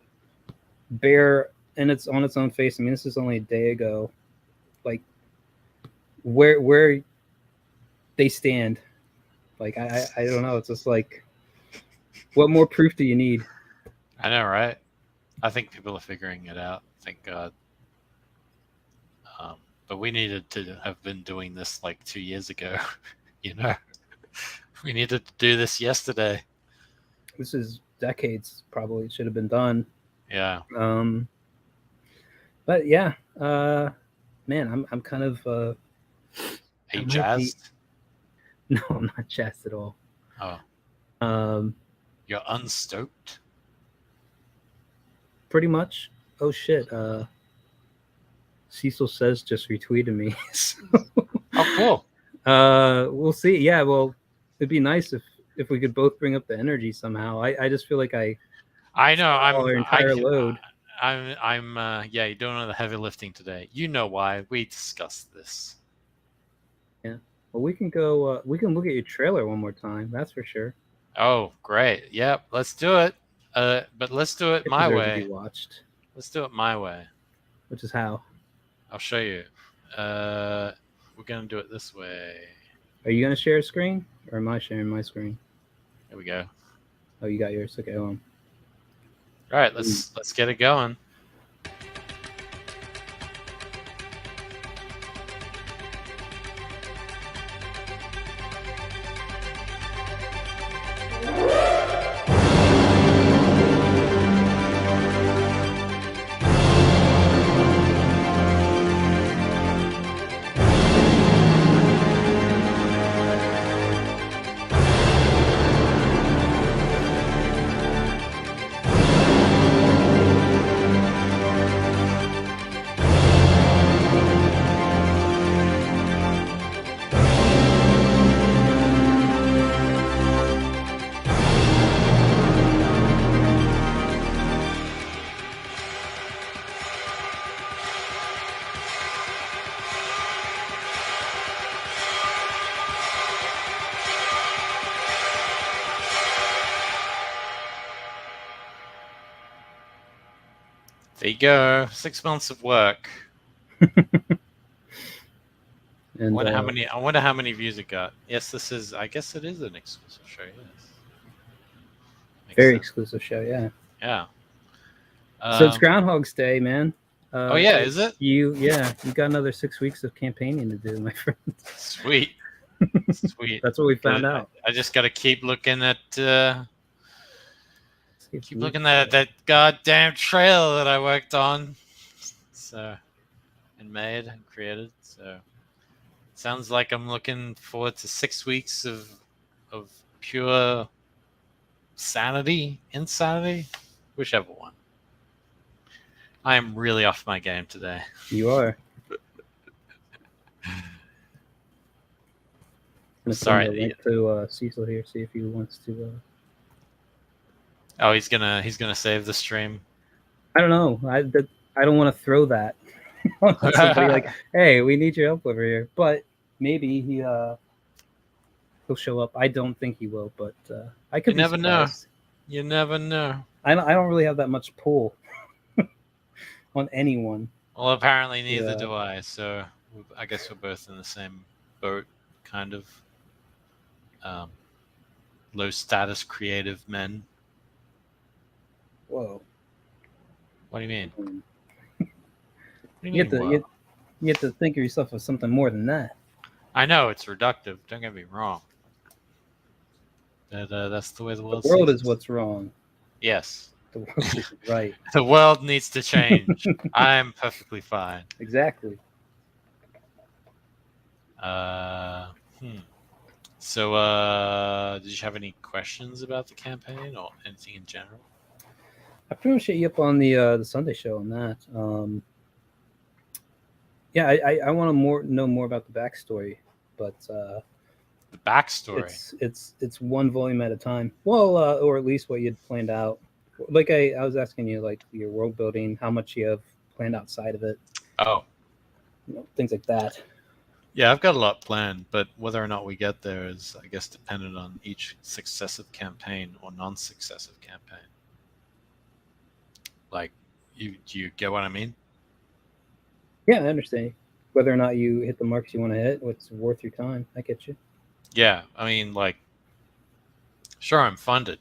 bare, and it's on its own face. I mean, this is only a day ago. Like where they stand. Like I don't know. It's just like, what more proof do you need? I know, right? I think people are figuring it out. Thank God. But we needed to have been doing this like 2 years ago. We needed to do this yesterday. This is decades. Probably it should have been done. Yeah. But yeah, man, I'm kind of. Are you jazzed? No, I'm not jazzed at all. Oh. You're unstoked? Pretty much. Oh shit. Cecil Says just retweeted me. So, oh, cool. We'll see. Yeah, well, it'd be nice if we could both bring up the energy somehow. I just feel like I know I'm our entire load. You're doing all the heavy lifting today. You know why? We discussed this. Yeah. Well, we can go. We can look at your trailer one more time. That's for sure. Oh, great. Yep, let's do it. But let's do it It my deserves to be way. watched. Let's do it my way. Which is how? I'll show you. We're gonna do it this way. Are you gonna share a screen, or am I sharing my screen? Here we go. Oh, you got yours. Okay, hold on. All right, let's get it going. There you go. 6 months of work. And I wonder how many views it got. Yes, this is. I guess it is an exclusive show. Yes. Very exclusive show. Yeah. Yeah. So it's Groundhog's Day, man. Oh yeah, is it? You got another 6 weeks of campaigning to do, my friend. Sweet. Sweet. That's what we found out. I just got to keep looking at that goddamn trail that I worked on, and made and created. So sounds like I'm looking forward to 6 weeks of pure insanity, whichever one. I am really off my game today. You are. I'm Sorry. link to Cecil here. See if he wants to. Oh, he's gonna save the stream. I don't know. I don't want to throw that on somebody like, hey, we need your help over here. But maybe he'll show up. I don't think he will, but I could. You never know. You never know. I don't really have that much pull on anyone. Well, apparently neither do I. So I guess we're both in the same boat, kind of. Low status creative men. Whoa. What do you mean? You have to think of yourself as something more than that. I know it's reductive. Don't get me wrong. But that's the way the world. The world is what's wrong. Yes. The world is right. The world needs to change. I'm perfectly fine. Exactly. So, did you have any questions about the campaign or anything in general? I pretty much hit you up on the Sunday show on that. Yeah, I want to know more about the backstory, but the backstory. It's one volume at a time. Well, or at least what you'd planned out. Like I was asking you, like your world building, how much you have planned outside of it. Oh, things like that. Yeah, I've got a lot planned, but whether or not we get there is, I guess, dependent on each successive campaign or non-successive campaign. Like, do you get what I mean? Yeah, I understand. Whether or not you hit the marks you want to hit, what's worth your time. I get you. Yeah, I mean, like, sure, I'm funded.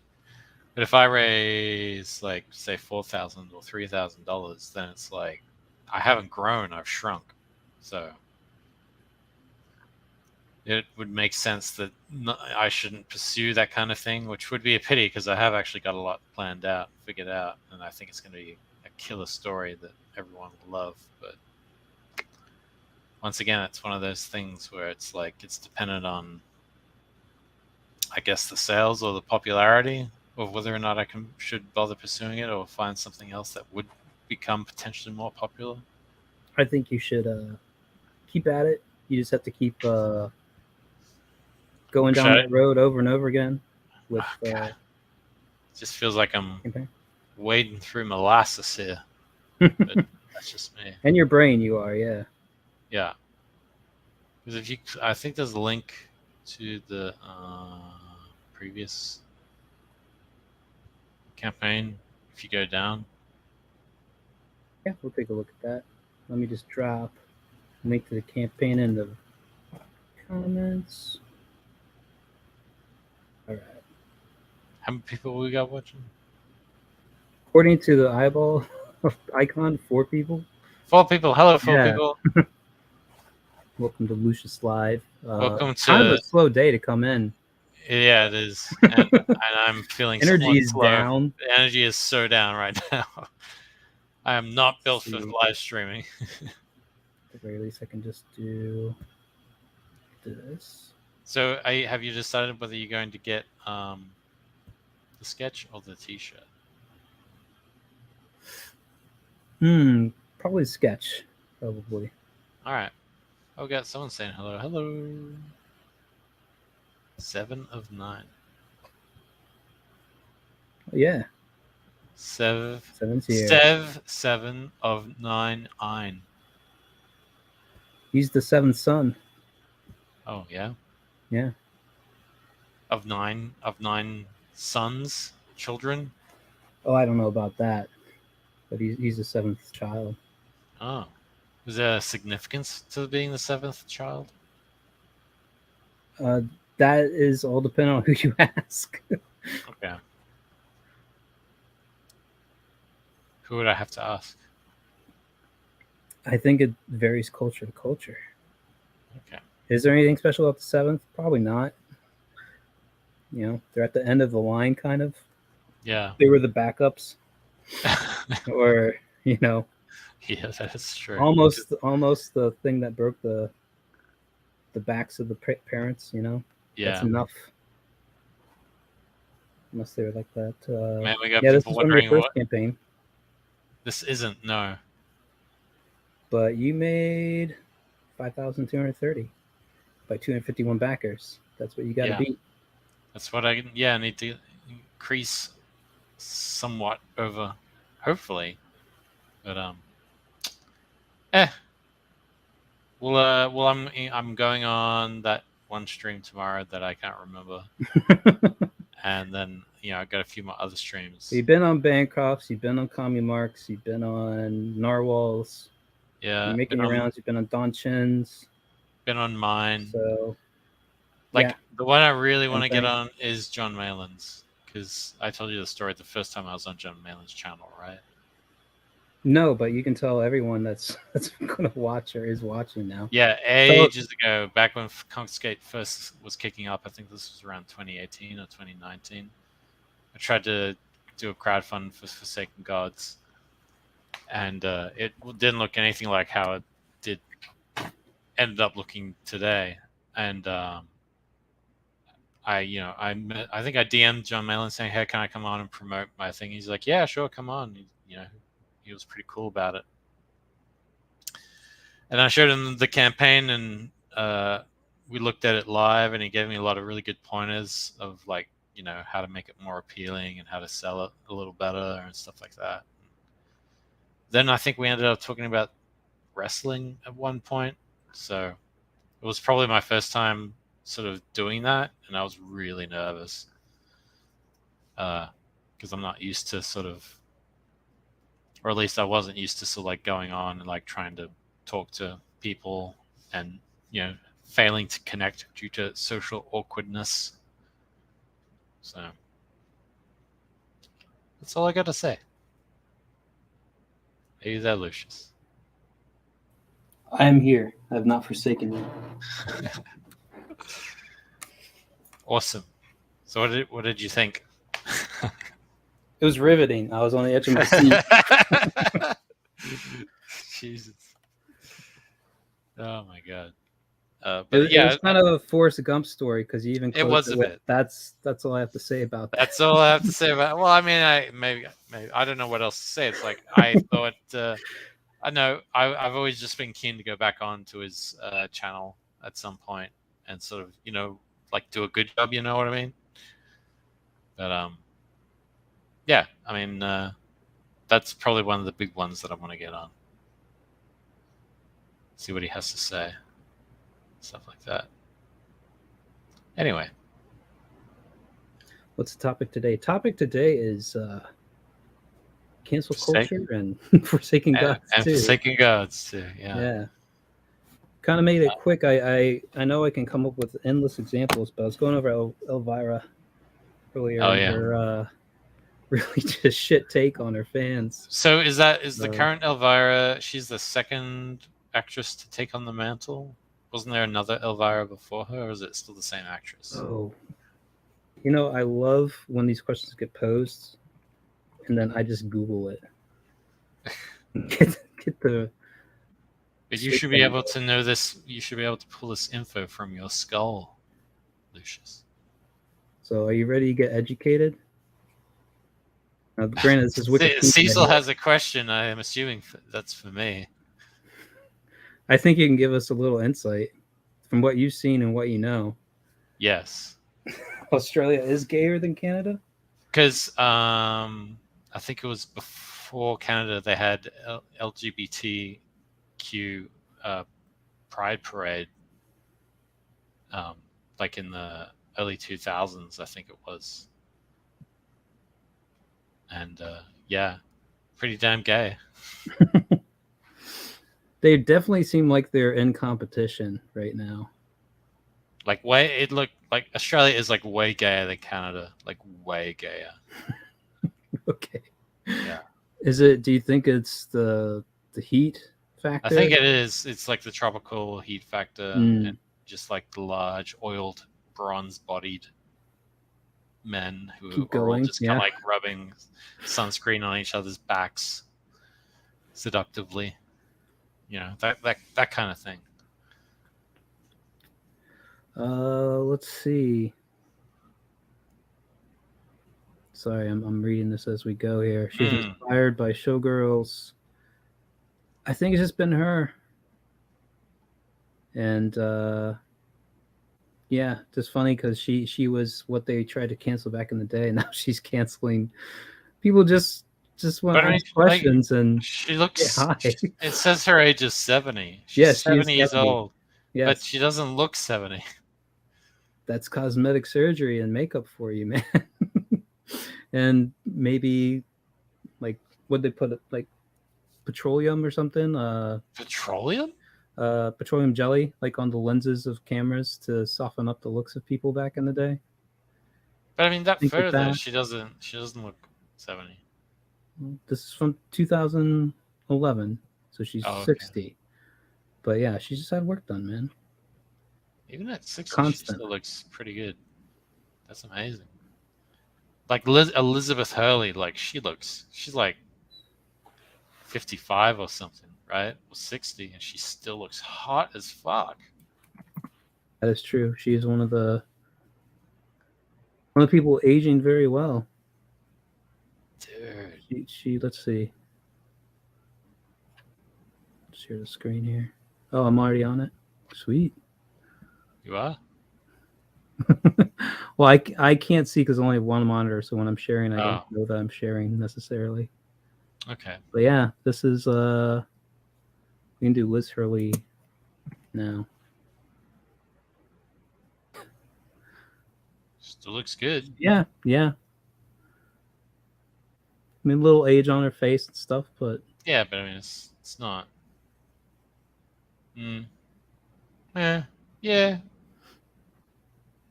But if I raise, like, say, $4,000 or $3,000, then it's like, I haven't grown, I've shrunk. So it would make sense that I shouldn't pursue that kind of thing, which would be a pity because I have actually got a lot planned out, figured out, and I think it's going to be a killer story that everyone will love. But once again, it's one of those things where it's like it's dependent on, I guess, the sales or the popularity of whether or not I should bother pursuing it or find something else that would become potentially more popular. I think you should keep at it. You just have to keep going down that road over and over again. With it just feels like I'm wading through molasses here. But that's just me. And your brain, you are, yeah. Yeah. Because if you, I think there's a link to the previous campaign. If you go down, Yeah, we'll take a look at that. Let me just drop a link to the campaign in the comments. All right. how many people we got watching? According to the eyeball icon, 4 people. 4 people. Hello, 4 Yeah. people. Welcome to Lucius Live. Welcome Kind of to. a slow day to come in. Yeah, it is, and I'm feeling Energy somewhat is slow. down. The energy is so down right now. I am not built for live streaming. At the very least, I can just do this. So, have you decided whether you're going to get the sketch or the T-shirt? Probably sketch. Probably. All right. Oh, got someone saying hello. Hello. 7 of 9. Yeah. Seven's here. 7 of 9. He's the 7th son. Oh yeah. Yeah. Of 9 sons, children. Oh, I don't know about that, but he's the 7th child. Oh, is there a significance to being the 7th child? That is all depending on who you ask. Okay. Who would I have to ask? I think it varies culture to culture. Okay. Is there anything special about the 7th? Probably not. You know, they're at the end of the line, kind of. Yeah. They were the backups, or you know. Yeah, that is true. Almost the thing that broke the backs of the parents. You know. Yeah. That's enough. Unless they were like that. Man, we got yeah, this people is from your wondering first what campaign. This isn't. No. But you made 5,230 by 251 backers. That's what you got to beat. That's what I need to increase somewhat over, hopefully. But well, I'm going on that one stream tomorrow that I can't remember, and then I got a few more other streams. You've been on Bancrofts, you've been on Commie Marks, you've been on Narwhals. Yeah, you're making your rounds. You've been on Don Chin's. Been on mine. So, the one I really want to get on is John Malin's, because I told you the story the first time I was on John Malin's channel, right? No, but you can tell everyone that's going to watch or is watching now. Yeah, ages ago, back when Confiscate first was kicking up, I think this was around 2018 or 2019. I tried to do a crowdfund for Forsaken Gods, and it didn't look anything like how it did ended up looking today. And I think I DM'd John Malin saying, "Hey, can I come on and promote my thing?" He's like, "Yeah, sure, come on." He was pretty cool about it. And I showed him the campaign, and we looked at it live, and he gave me a lot of really good pointers of how to make it more appealing and how to sell it a little better and stuff like that. Then I think we ended up talking about wrestling at one point. So it was probably my first time sort of doing that, and I was really nervous because I'm not used to sort of, or at least I wasn't used to sort of going on and trying to talk to people and failing to connect due to social awkwardness. So that's all I got to say. Are you there, Lucius? I am here. I have not forsaken you. Awesome. So what did you think? It was riveting. I was on the edge of my seat. Jesus. Oh my god. But it was kind of a Forrest Gump story because you even it was a bit. That's all I have to say about that. That's all I have to say about it. Well, I mean, maybe I don't know what else to say. It's I thought I know I've always just been keen to go back on to his channel at some point and sort of do a good job. You know what I mean? But yeah, I mean, that's probably one of the big ones that I want to get on. See what he has to say. Stuff like that. Anyway. What's the topic today? Topic today is cancel culture and forsaking gods and too. Forsaking gods too. Yeah. Kind of made it quick. I know I can come up with endless examples, but I was going over Elvira earlier. Oh, and yeah. her really just shit take on her fans. So is the current Elvira? She's the second actress to take on the mantle. Wasn't there another Elvira before her, or is it still the same actress? Oh, you know, I love when these questions get posed, and then I just Google it. get the. But you should be able to know this. You should be able to pull this info from your skull, Lucius. So, are you ready to get educated? Now, granted, this is Wikipedia. Cecil has a question. I am assuming that's for me. I think you can give us a little insight from what you've seen and what you know. Yes. Australia is gayer than Canada? Because I think it was before Canada, they had LGBTQ Pride Parade, like in the early 2000s, I think it was. And yeah, pretty damn gay. They definitely seem like they're in competition right now. Like it looked like Australia is like way gayer than Canada, like way gayer. Okay. Yeah. Do you think it's the heat factor? I think it is. It's like the tropical heat factor and just like the large oiled bronze-bodied men who are all just kind of like rubbing sunscreen on each other's backs seductively. You know, that kind of thing. Let's see. Sorry, I'm reading this as we go here. She's inspired by showgirls. I think it's just been her. And yeah, just funny because she was what they tried to cancel back in the day, and now she's canceling. People just want to ask questions, and she looks. high. It says her age is 70. She's 70 years old. Yes. But she doesn't look 70. That's cosmetic surgery and makeup for you, man. And maybe like what they put like petroleum or something. Petroleum? Petroleum jelly, like on the lenses of cameras to soften up the looks of people back in the day. But I mean, that photo though, she doesn't look 70. This is from 2011, so she's 60. But yeah, she just had work done, man. Even at 60, she still looks pretty good. That's amazing. Like Elizabeth Hurley, like she's like 55 or something, right? Or 60, and she still looks hot as fuck. That is true. She is one of the people aging very well. Dude. She let's see. Share the screen here. Oh, I'm already on it. Sweet. You are? Well, I can't see because I only have one monitor, so when I'm sharing, I don't know that I'm sharing necessarily. Okay. But yeah, this is we can do Liz Hurley now. Still looks good. Yeah. I mean, a little age on her face and stuff, but yeah, but I mean, it's not. Yeah.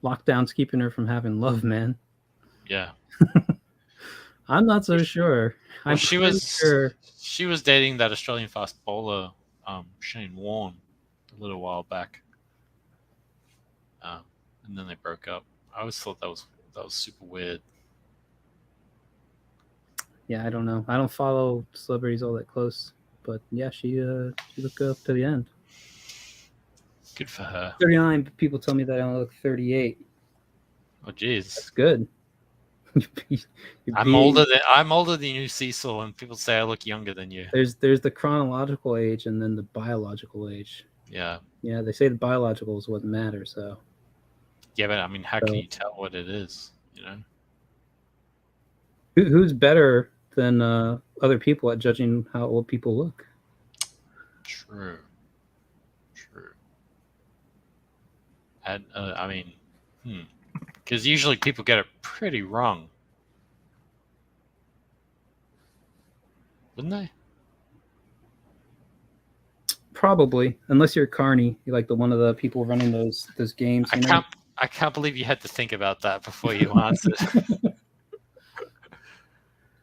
Lockdown's keeping her from having love, man. Yeah. I'm not so sure. Well, she was dating that Australian fast bowler, Shane Warne, a little while back. And then they broke up. I always thought that was super weird. Yeah, I don't know. I don't follow celebrities all that close, but yeah, she looked good up to the end. Good for her. 39, but people tell me that I only look 38. Oh, jeez. That's good. I'm older than you, Cecil, and people say I look younger than you. There's the chronological age and then the biological age. Yeah. Yeah, they say the biological is what matters. So. Yeah, but I mean, how can you tell what it is? You know. Who's better than other people at judging how old people look. True. And I mean, because usually people get it pretty wrong, wouldn't they? Probably, unless you're Carney, you're like one of the people running those games. I can't believe you had to think about that before you answered.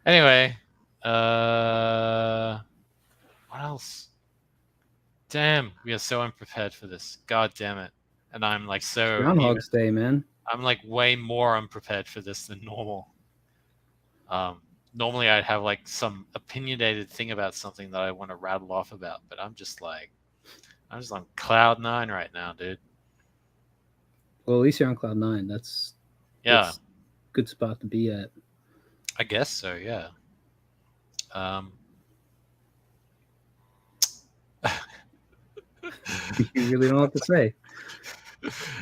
Anyway, what else? Damn, we are so unprepared for this. God damn it! And I'm like Groundhog's Day, man. I'm like way more unprepared for this than normal. Normally I'd have like some opinionated thing about something that I want to rattle off about, but I'm just on cloud 9 right now, dude. Well, at least you're on cloud 9. That's a good spot to be at. I guess so, yeah. You really don't know what to say.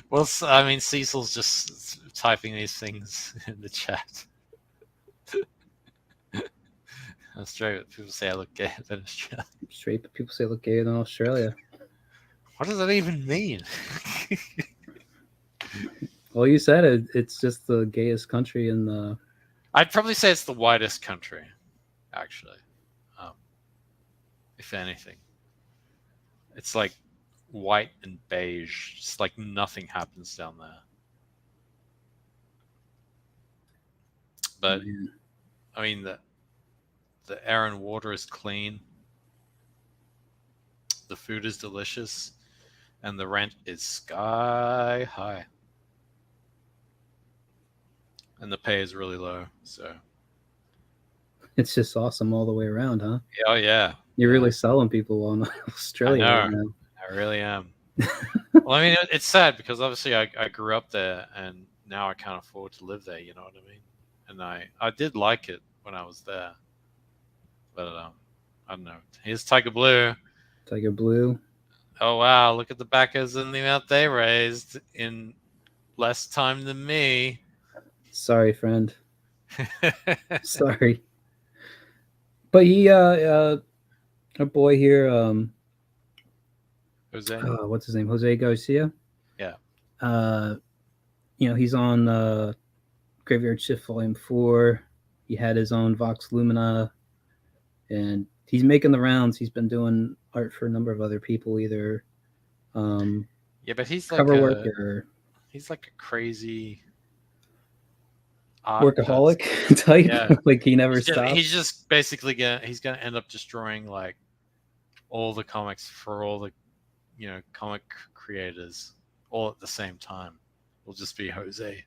Well, I mean, Cecil's just typing these things in the chat. Straight people say I look gayer than Australia. Straight people say I look gayer than Australia. What does that even mean? Well, you said it. It's just the gayest country in the... I'd probably say it's the whitest country, actually. If anything. It's like white and beige. Just like nothing happens down there. But, I mean, the air and water is clean. The food is delicious. And the rent is sky high. And the pay is really low, so... It's just awesome all the way around, huh? Oh, yeah. You're really selling people on Australia right now. I really am. Well, I mean, it's sad because obviously I grew up there and now I can't afford to live there, you know what I mean? And I did like it when I was there. But I don't know. Here's Tiger Blue. Tiger Blue. Oh, wow. Look at the backers and the amount they raised in less time than me. Sorry, friend. Sorry. But he, a boy here, Jose. What's his name? Jose Garcia. Yeah. He's on Graveyard Shift Volume 4. He had his own Vox Lumina, and he's making the rounds. He's been doing art for a number of other people, either but he's cover like work or he's like a crazy workaholic type. Yeah. Like he never stops. He's just basically gonna end up destroying like all the comics for all the comic creators all at the same time. It'll just be Jose.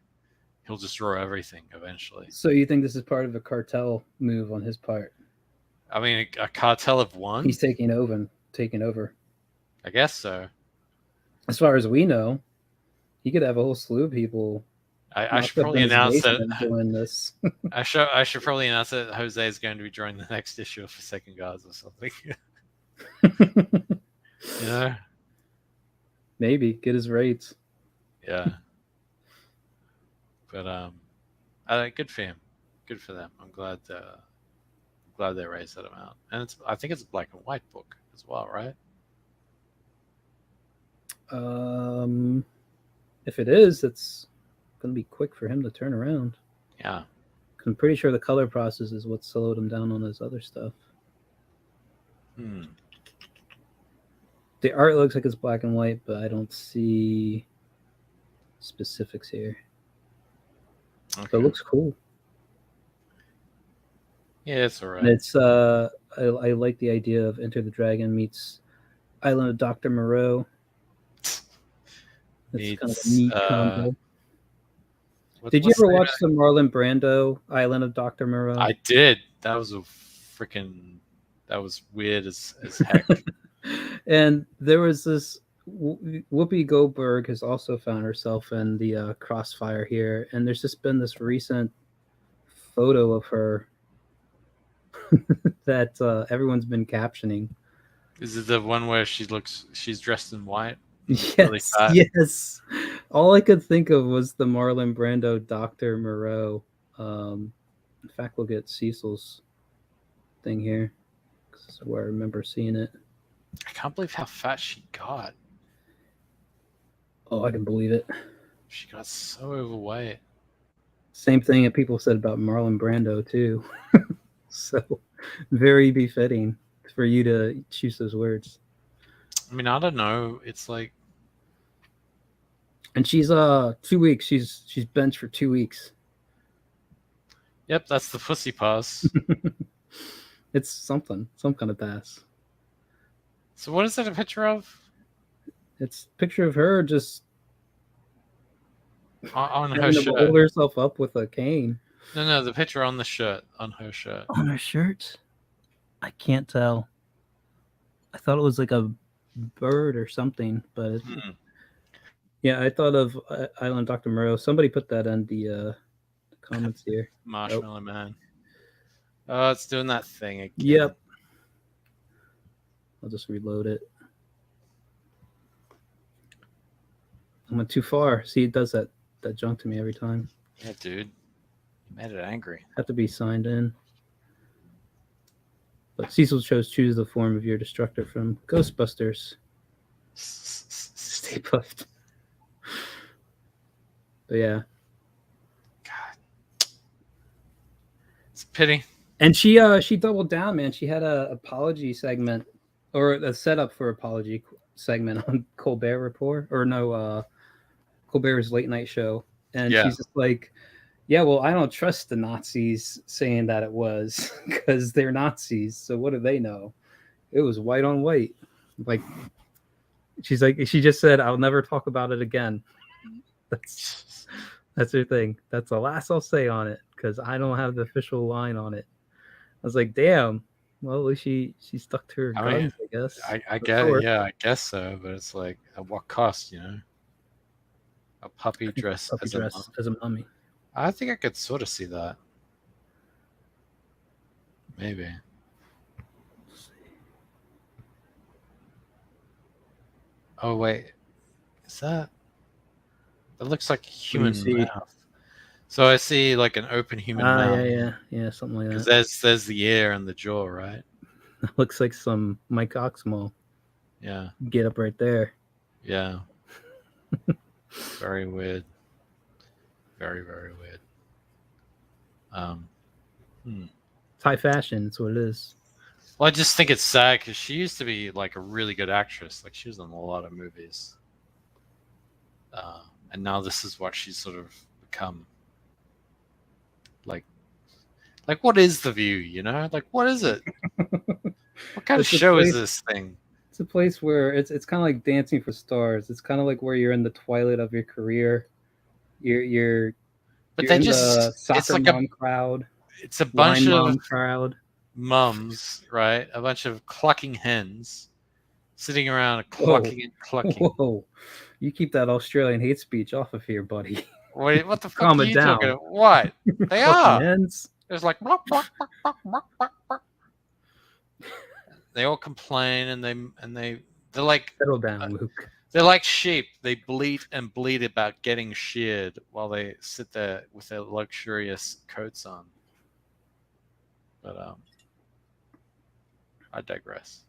He'll destroy everything eventually. So you think this is part of a cartel move on his part? I mean, a cartel of one? He's taking over. I guess so. As far as we know, he could have a whole slew of people. I should probably announce that doing this. I should probably announce that Jose is going to be joining the next issue of Forsaken Gods or something. Maybe get his rates. Yeah. But good for him. Good for them. I'm glad they raised that amount. And I think it's a black and white book as well, right? If it is, it's going to be quick for him to turn around. Yeah. I'm pretty sure the color process is what slowed him down on his other stuff. The art looks like it's black and white, but I don't see specifics here. Okay. But it looks cool. Yeah, it's all right. And it's I like the idea of Enter the Dragon meets Island of Dr. Moreau. It's kind of a neat combo. Did you ever watch the Marlon Brando Island of Dr. Moreau? I did. That was weird as heck. And there was this Whoopi Goldberg has also found herself in the crossfire here, and there's just been this recent photo of her that everyone's been captioning. Is it the one where she's dressed in white? Yes, really yes. All I could think of was the Marlon Brando Dr. Moreau. In fact, we'll get Cecil's thing here. This is where I remember seeing it. I can't believe how fat she got. Oh, I can believe it. She got so overweight. Same thing that people said about Marlon Brando too. So very befitting for you to choose those words. I mean, I don't know. It's like, And she's 2 weeks. She's benched for 2 weeks. yep, that's the pussy pass. It's some kind of pass. So what is that a picture of? It's a picture of her just On her having to shirt. hold herself up with a cane. No, the picture on the shirt, on her shirt. On her shirt? I can't tell. I thought it was like a bird or something, but yeah, I thought of Island Dr. Moreau. Somebody put that in the comments here. Marshmallow Man. Oh, it's doing that thing again. Yep. I'll just reload it. I went too far. See, it does that junk to me every time. Yeah, dude. You made it angry. Have to be signed in. But Cecil chose choose the form of your destructor from Ghostbusters. Stay puffed. But yeah. God. It's a pity. And she doubled down, man. She had a apology segment or a setup for apology segment on Colbert Report or no Colbert's late night show. And she's just like, yeah, well, I don't trust the Nazis saying that it was because they're Nazis. So what do they know? It was white on white. Like she just said, I'll never talk about it again. That's her thing. That's the last I'll say on it because I don't have the official line on it. I was like, damn. Well, at least she stuck to her guns, I guess. I get it. Yeah, I guess so. But it's like, at what cost, you know? A puppy dress as a mummy. I think I could sort of see that. Maybe. Let's see. Oh wait, is that? That looks like a human mouth. So I see like an open human mouth. Yeah, something like that. Because there's the ear and the jaw, right? That looks like some Mike Oxmo. Yeah. Get up right there. Yeah. Very weird. Very, very weird. It's high fashion. That's what it is. Well, I just think it's sad because she used to be like a really good actress. Like she was in a lot of movies. And now this is what she's sort of become. Like what is The View, you know? Like, what is it? What kind of show is this thing? It's a place where it's kind of like Dancing for Stars. It's kind of like where you're in the twilight of your career. You're but they in just the soccer it's like mom crowd. It's a bunch of crowd. Mums, right? A bunch of clucking hens sitting around clucking and clucking. Whoa. You keep that Australian hate speech off of here, buddy. Wait, what the fuck Calm are it you down. talking about? What? They are. Hens. There's like block, block, block, block, block, block, block. They all complain and they're like settle down, Luke. They're like sheep. They bleat and bleat about getting sheared while they sit there with their luxurious coats on. But I digress.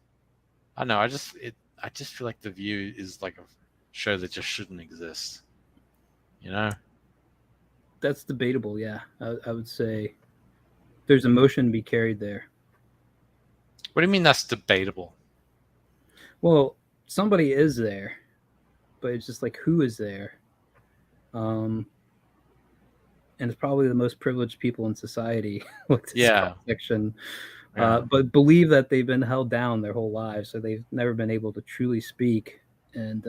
I know. I just feel like The View is like a show that just shouldn't exist. You know? That's debatable. Yeah, I would say there's emotion to be carried there. What do you mean that's debatable? Well, somebody is there, but it's just like who is there? And it's probably the most privileged people in society with this section. But believe that they've been held down their whole lives, so they've never been able to truly speak. And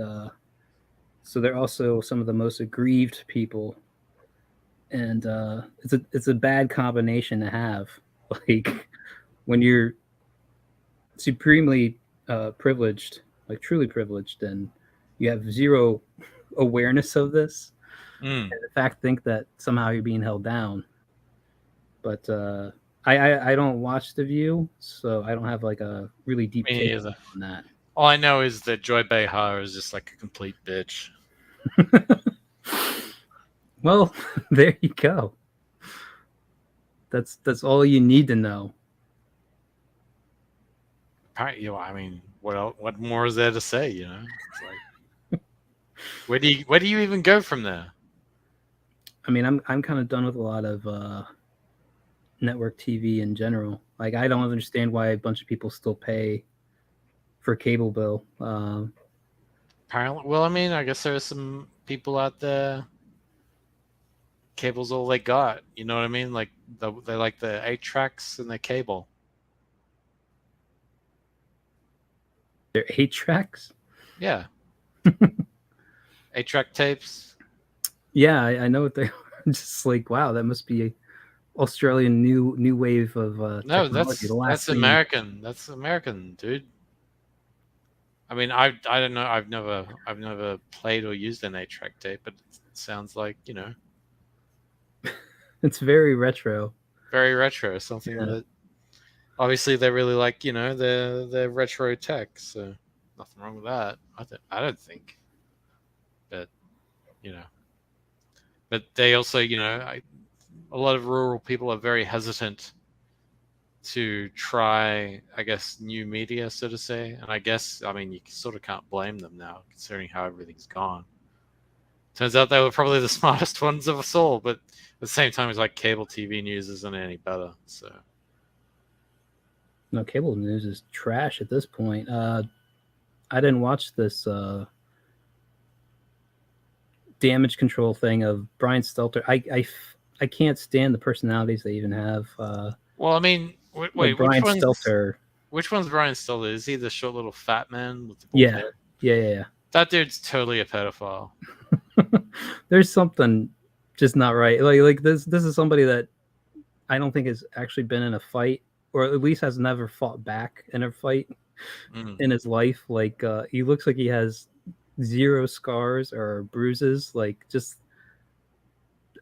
so they're also some of the most aggrieved people. And it's a bad combination to have. Like when you're supremely privileged, like truly privileged, and you have zero awareness of this. And in fact think that somehow you're being held down. But I don't watch The View, so I don't have like a really deep take on that. All I know is that Joy Behar is just like a complete bitch. Well, there you go. That's all you need to know. apparently, I mean, what more is there to say? You know, it's like, where do you even go from there? I mean, I'm kind of done with a lot of network TV in general. Like, I don't understand why a bunch of people still pay for cable bill. Apparently, well, I mean, I guess there are some people out there. Cable's all they got. You know what I mean? Like they like the 8 tracks and the cable. They're 8 tracks. Yeah, 8-track tapes. Yeah, I know what they are. Just like, wow, that must be a Australian new wave of No, technology. The last that's thing. American. That's American, dude. I mean, I don't know. I've never played or used an 8-track tape, but it sounds like, you know, It's very retro. very retro. Something Yeah. that obviously they really like. You know, they're retro tech, so nothing wrong with that. I don't think, but you know, but they also, you know, a lot of rural people are very hesitant to try, I guess, new media, so to say. And I guess, I mean, you sort of can't blame them now, considering how everything's gone. Turns out they were probably the smartest ones of us all, but at the same time, it's like cable TV news isn't any better. So, No, cable news is trash at this point. I didn't watch this damage control thing of Brian Stelter. I can't stand the personalities they even have. well, I mean, wait, Like Brian Stelter. which one's Brian Stelter? Is he the short little fat man with the bald Yeah. head? Yeah. That dude's totally a pedophile. There's something just not right. Like this is somebody that I don't think has actually been in a fight, or at least has never fought back in a fight in his life. Like he looks like he has 0 scars or bruises, like just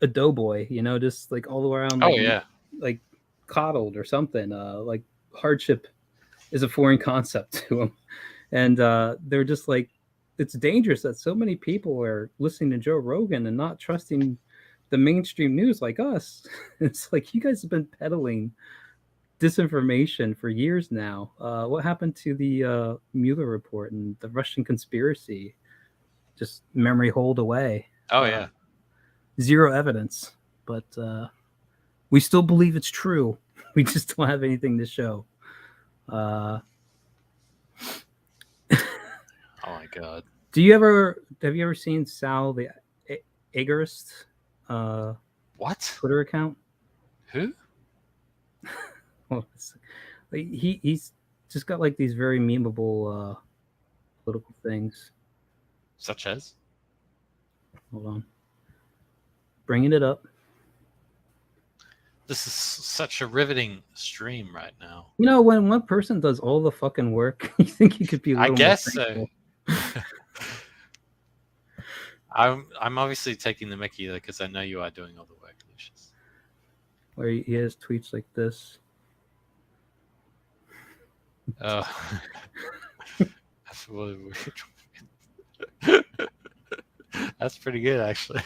a doughboy, you know, just like all the way around. Like, Oh yeah, like coddled or something. Like hardship is a foreign concept to him, and they're just like, it's dangerous that so many people are listening to Joe Rogan and not trusting the mainstream news like us. It's like, you guys have been peddling disinformation for years now. What happened to the Mueller report and the Russian conspiracy? Just memory hold away. oh yeah. 0 evidence, but we still believe it's true. We just don't have anything to show. Oh my god. Have you ever seen Sal the Agorist What? Twitter account? Who? Well, like, he's just got like these very memeable political things. Such as? Hold on, bringing it up. This is such a riveting stream right now. You know, when one person does all the fucking work, you think you could be a little I guess more so. thankful. I'm obviously taking the mickey though, because I know you are doing all the work, Lucius. Where he has tweets like this. Oh. That's pretty good, actually.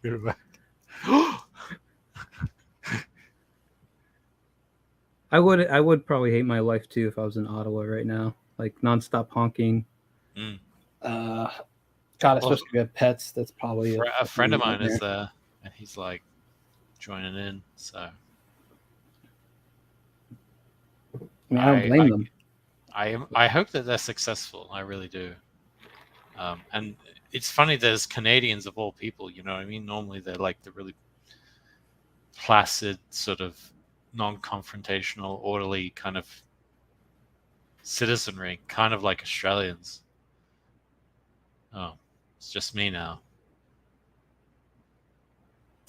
Good work. I would probably hate my life too if I was in Ottawa right now, like nonstop honking. God, especially if you have pets. That's probably a friend of mine is there, and he's like joining in. So I mean, I don't blame them. I hope that they're successful. I really do. And it's funny, there's Canadians of all people. You know what I mean? Normally they're like the really placid, sort of non-confrontational, orderly kind of citizenry, kind of like Australians. Oh, it's just me now.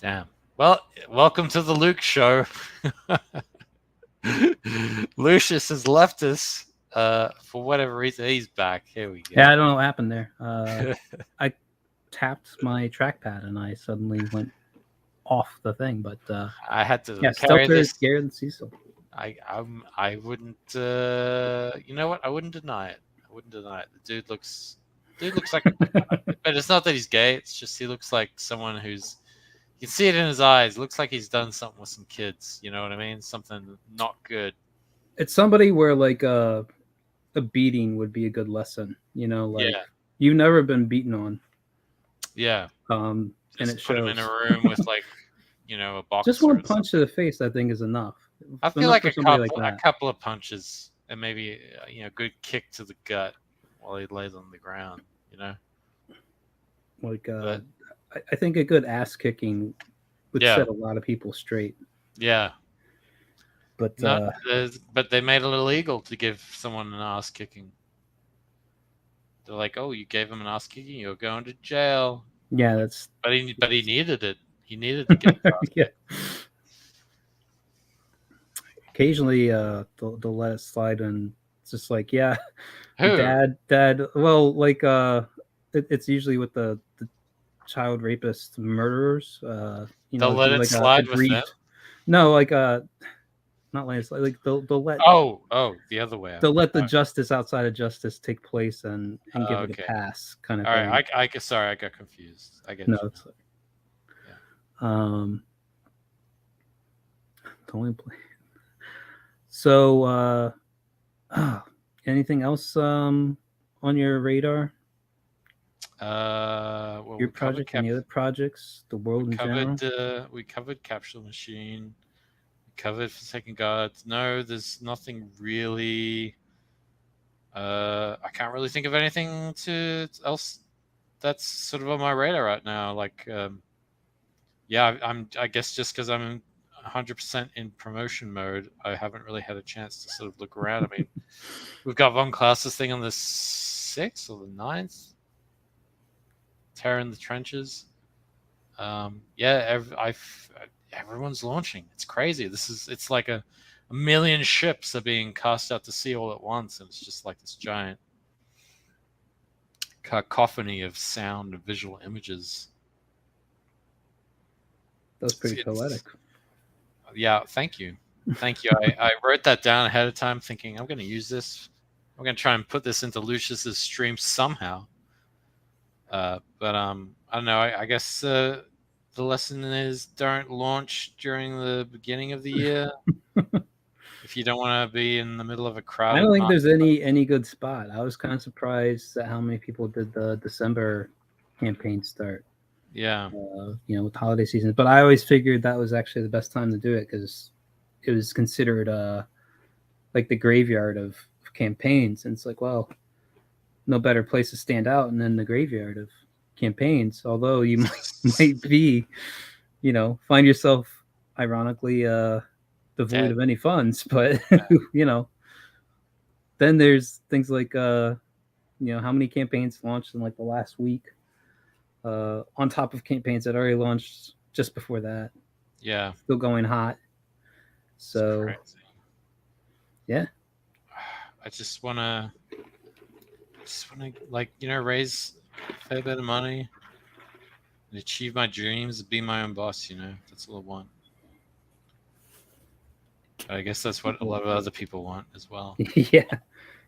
Damn. Well, welcome to the Luke Show. Lucius has left us for whatever reason. He's back. Here we go. Yeah, I don't know what happened there. I tapped my trackpad and I suddenly went off the thing. But I had to carry this. Scared Cecil. I wouldn't. You know what? I wouldn't deny it. The dude looks like. But it's not that he's gay. It's just he looks like someone who's. You can see it in his eyes. Looks like he's done something with some kids. You know what I mean? Something not good. it's somebody where like a beating would be a good lesson. You know, like Yeah. you've never been beaten on, Yeah. and Just it put him in shows. a room with like, a Just boxer one or punch to something. the face, I think, is enough. I feel Enough like for somebody like a that. couple of punches and maybe good kick to the gut while he lays on the ground. Like, But I think a good ass kicking would yeah, set a lot of people straight. yeah. But Not, but they made it illegal to give someone an ass kicking. They're like, oh, you gave him an ass kicking, you're going to jail. yeah, that's But he needed it. He needed to get the ass yeah. kicked. Occasionally, they'll let it slide, and it's just like, yeah, Who? dad. Well, like, it's usually with the child rapist murderers. They'll It'd let be it like a slide with them? grieved. No, like not like they'll let Oh, the other way. they'll let the justice outside of justice take place and give it a Okay. pass kind of All thing. right. I sorry, I got confused. I get No, you. it's like, totally play. So, anything else on your radar? Well, Your project, any other projects, the world in general? we covered Capsule Machine. We covered Forsaken Gods. No, there's nothing really. I can't really think of anything else that's sort of on my radar right now. Like, yeah, I guess just because I'm 100% in promotion mode, I haven't really had a chance to sort of look around. I mean, we've got Von Klass's thing on the 6th or the 9th. Terror in the Trenches. Yeah, everyone's launching. It's crazy. It's like a million ships are being cast out to sea all at once, and it's just like this giant cacophony of sound and visual images. That's pretty poetic. Yeah, thank you. I wrote that down ahead of time, thinking I'm going to use this. I'm going to try and put this into Lucius's stream somehow. But I don't know. I guess the lesson is don't launch during the beginning of the year if you don't want to be in the middle of a crowd. I don't think there's any good spot. I was kind of surprised at how many people did the December campaign start. Yeah. With holiday season. But I always figured that was actually the best time to do it because it was considered like the graveyard of campaigns. And it's like, well, no better place to stand out than the graveyard of campaigns. Although you might be, find yourself ironically devoid of any funds, but then there's things like how many campaigns launched in like the last week, on top of campaigns that already launched just before that. Yeah, still going hot. So yeah, I just wanna like raise a fair bit of money and achieve my dreams, be my own boss. That's all I want. I guess that's what a lot of other people want as well. Yeah,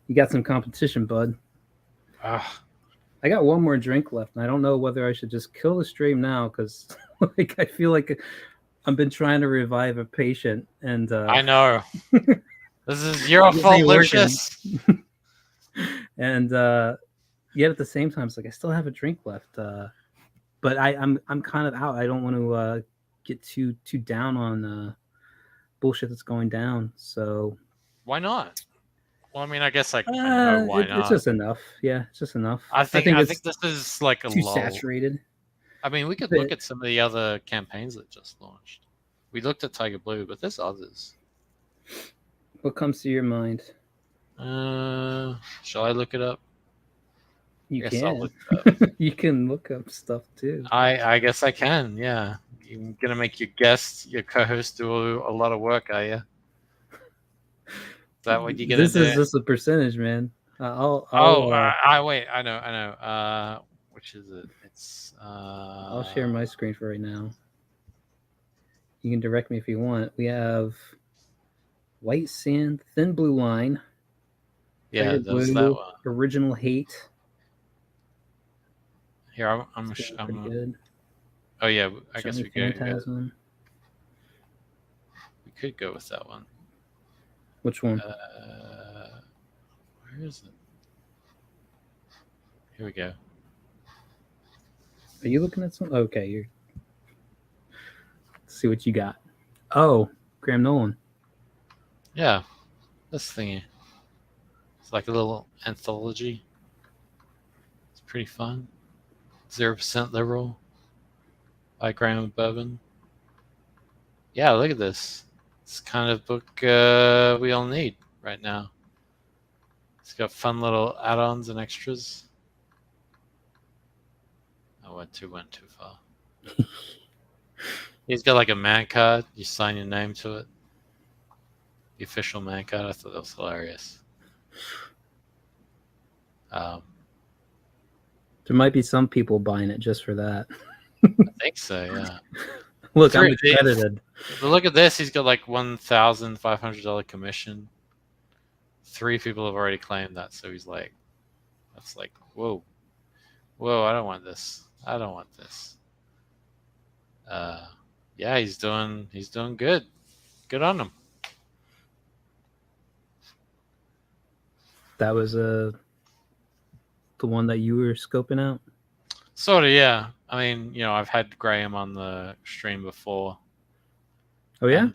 you got some competition, bud. I got one more drink left, and I don't know whether I should just kill the stream now because, like, I feel like I've been trying to revive a patient, and I know this is your fault, Lucius. And yet at the same time, it's like I still have a drink left, but I'm kind of out. I don't want to get too down on bullshit that's going down. So why not? Well, I mean, I guess I know why not. It's just enough. Yeah, it's just enough. I think this is like a too lull. Saturated. I mean, we could look at some of the other campaigns that just launched. We looked at Tiger Blue, but there's others. What comes to your mind? Shall I look it up? You I'll can. look it up. You can look up stuff too. I guess I can. Yeah, you're gonna make your guest, your co-host, do a lot of work, are you? Is that what you're gonna do? This is just a percentage, man. I wait. I know. Which is it? It's. I'll share my screen for right now. You can direct me if you want. We have White Sand, Thin Blue Line. Yeah, Tiger there's Blue, that one. Original Hate. Here, I'm good. Oh yeah, I guess we Phantasm. could go with that one. Which one? Where is it? Here we go. Are you looking at something? Okay, you're. Let's see what you got. Oh, Graham Nolan. Yeah, this thingy. It's like a little anthology. It's pretty fun. 0% Liberal by Graham Bourbon. Yeah, look at this. It's the kind of book we all need right now. It's got fun little add-ons and extras. I went too far. He's got like a man card. You sign your name to it. The official man card. I thought that was hilarious. There might be some people buying it just for that. I think so, yeah. Look, I'm accredited. But look at this. He's got like $1,500 commission. 3 people have already claimed that. So he's like, that's like, whoa. I don't want this. Yeah, he's doing good. Good on him. That was the one that you were scoping out? Sort of, yeah. I mean, I've had Graham on the stream before. Oh, yeah?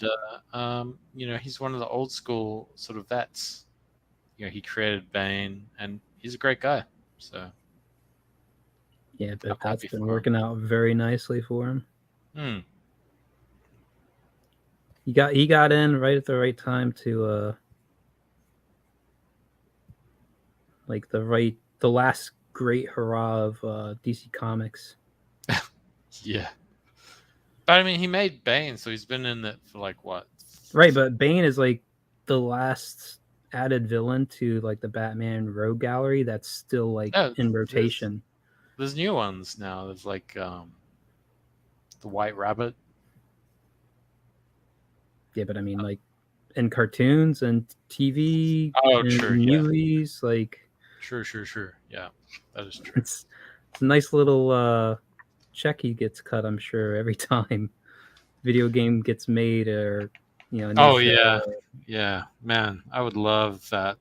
And, he's one of the old school sort of vets. He created Bane, and he's a great guy. So, yeah, but that's been working out very nicely for him. He got in right at the right time to like the last great hurrah of DC Comics. Yeah. But I mean, he made Bane, so he's been in it for like what? Right, but Bane is like the last added villain to like the Batman Rogue Gallery that's still like in rotation. There's new ones now. There's like the White Rabbit. Yeah, but I mean, like in cartoons and TV, movies, yeah. like. Sure. Yeah, that is true. It's a nice little check he gets cut, I'm sure, every time video game gets made or Oh yeah, yeah, man, I would love that,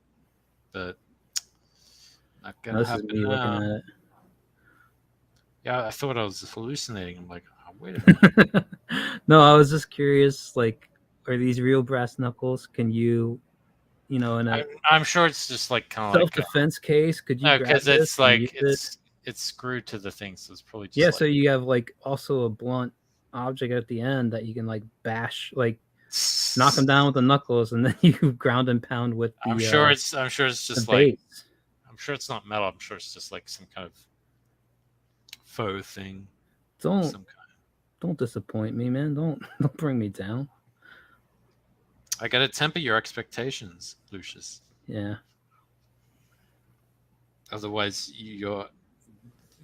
but not gonna happen now. Looking at it. Yeah, I thought I was hallucinating. I'm like, oh, wait a minute. No, I was just curious. Like, are these real brass knuckles? Can you? In a I'm sure it's just like kind of self-defense case. Could you? No, because it's like it's screwed to the thing, so it's probably just so you have like also a blunt object at the end that you can like bash, like knock him down with the knuckles, and then you ground and pound with the. I'm sure it's just like. I'm sure it's not metal. I'm sure it's just like some kind of faux thing. Don't disappoint me, man. Don't bring me down. I gotta temper your expectations, Lucius. Yeah. Otherwise, your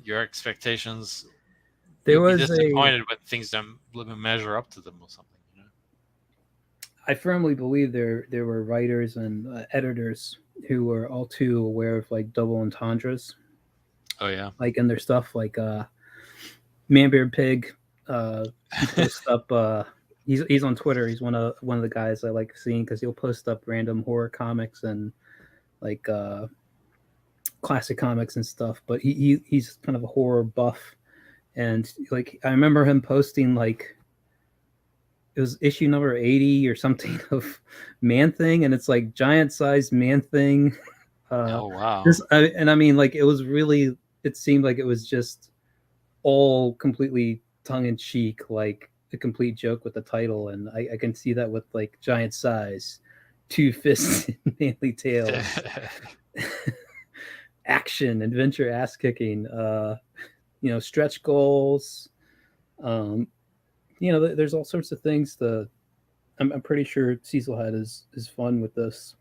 expectations. There was disappointed when things don't measure up to them or something. I firmly believe there were writers and editors who were all too aware of like double entendres. Oh yeah. Like in their stuff, like Manbeard Pig. He posts up. He's on Twitter. He's one of the guys I like seeing because he'll post up random horror comics and like classic comics and stuff. But he's kind of a horror buff, and like I remember him posting like it was issue number 80 or something of Man-Thing, and it's like giant sized Man-Thing. Oh wow! And I mean, like it was really. It seemed like it was just all completely tongue in cheek, like. A complete joke with the title, and I can see that with like giant size, 2 fists, manly tails, action, adventure, ass kicking, stretch goals. There's all sorts of things. I'm pretty sure Cecilhead is fun with this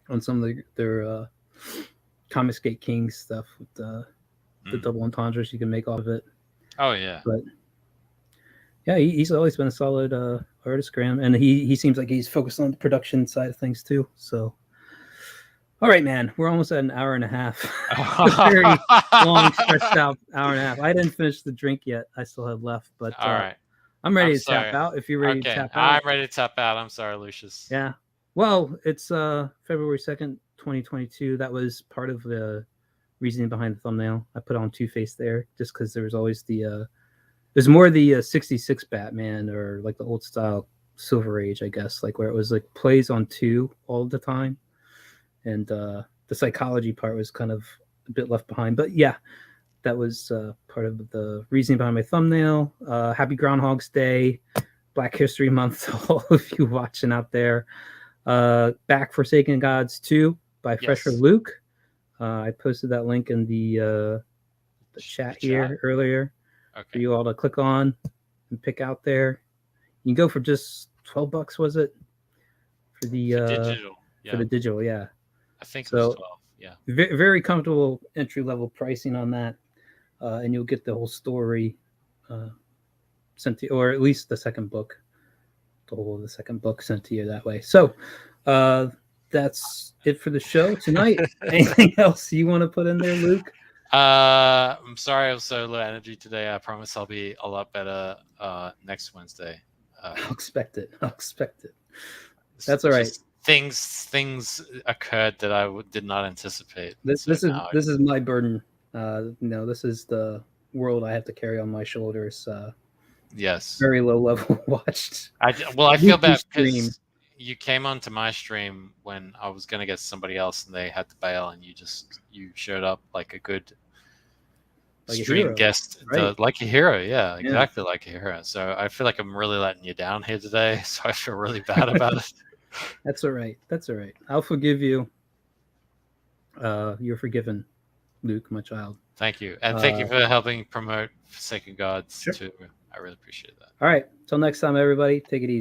on some of their Comicsgate King stuff with the double entendres you can make off of it. Oh yeah, but. Yeah, he's always been a solid artist, Graham, and he seems like he's focused on the production side of things too. So, all right, man, we're almost at an hour and a half. A very long, stretched out hour and a half. I didn't finish the drink yet. I still have left, but all right, I'm ready to tap out. If you're ready to tap out, I'm ready to tap out. I'm sorry, Lucius. Yeah. Well, it's February 2nd, 2022. That was part of the reasoning behind the thumbnail. I put on Two-Face there just because there was always there's more the 66 Batman, or like the old style Silver Age, I guess, like where it was like plays on two all the time. And the psychology part was kind of a bit left behind. But yeah, that was part of the reasoning behind my thumbnail. Happy Groundhog's Day, Black History Month to all of you watching out there. Back Forsaken Gods 2 by Fresher Luke. I posted that link in the chat here earlier for you all to click on and pick out there. You can go for just $12, was it? For the digital. For the digital, yeah. I think it was 12. Yeah. Very comfortable entry level pricing on that, and you'll get the whole story sent to you, or at least the second book. The whole of the second book sent to you that way. So that's it for the show tonight. Anything else you want to put in there, Luke? I'm sorry I was so low energy today. I promise I'll be a lot better next Wednesday. I'll expect it. That's all right. Things occurred that I did not anticipate. This is my burden. No, this is the world I have to carry on my shoulders. Yes. Very low level watched. I feel bad because you came onto my stream when I was going to get somebody else and they had to bail, and you showed up like a good stream guest, right? like a hero. Yeah, exactly like a hero. So I feel like I'm really letting you down here today. So I feel really bad about it. That's all right. I'll forgive you. You're forgiven, Luke, my child. Thank you. And thank you for helping promote Forsaken Gods too. I really appreciate that. All right. Till next time, everybody. Take it easy.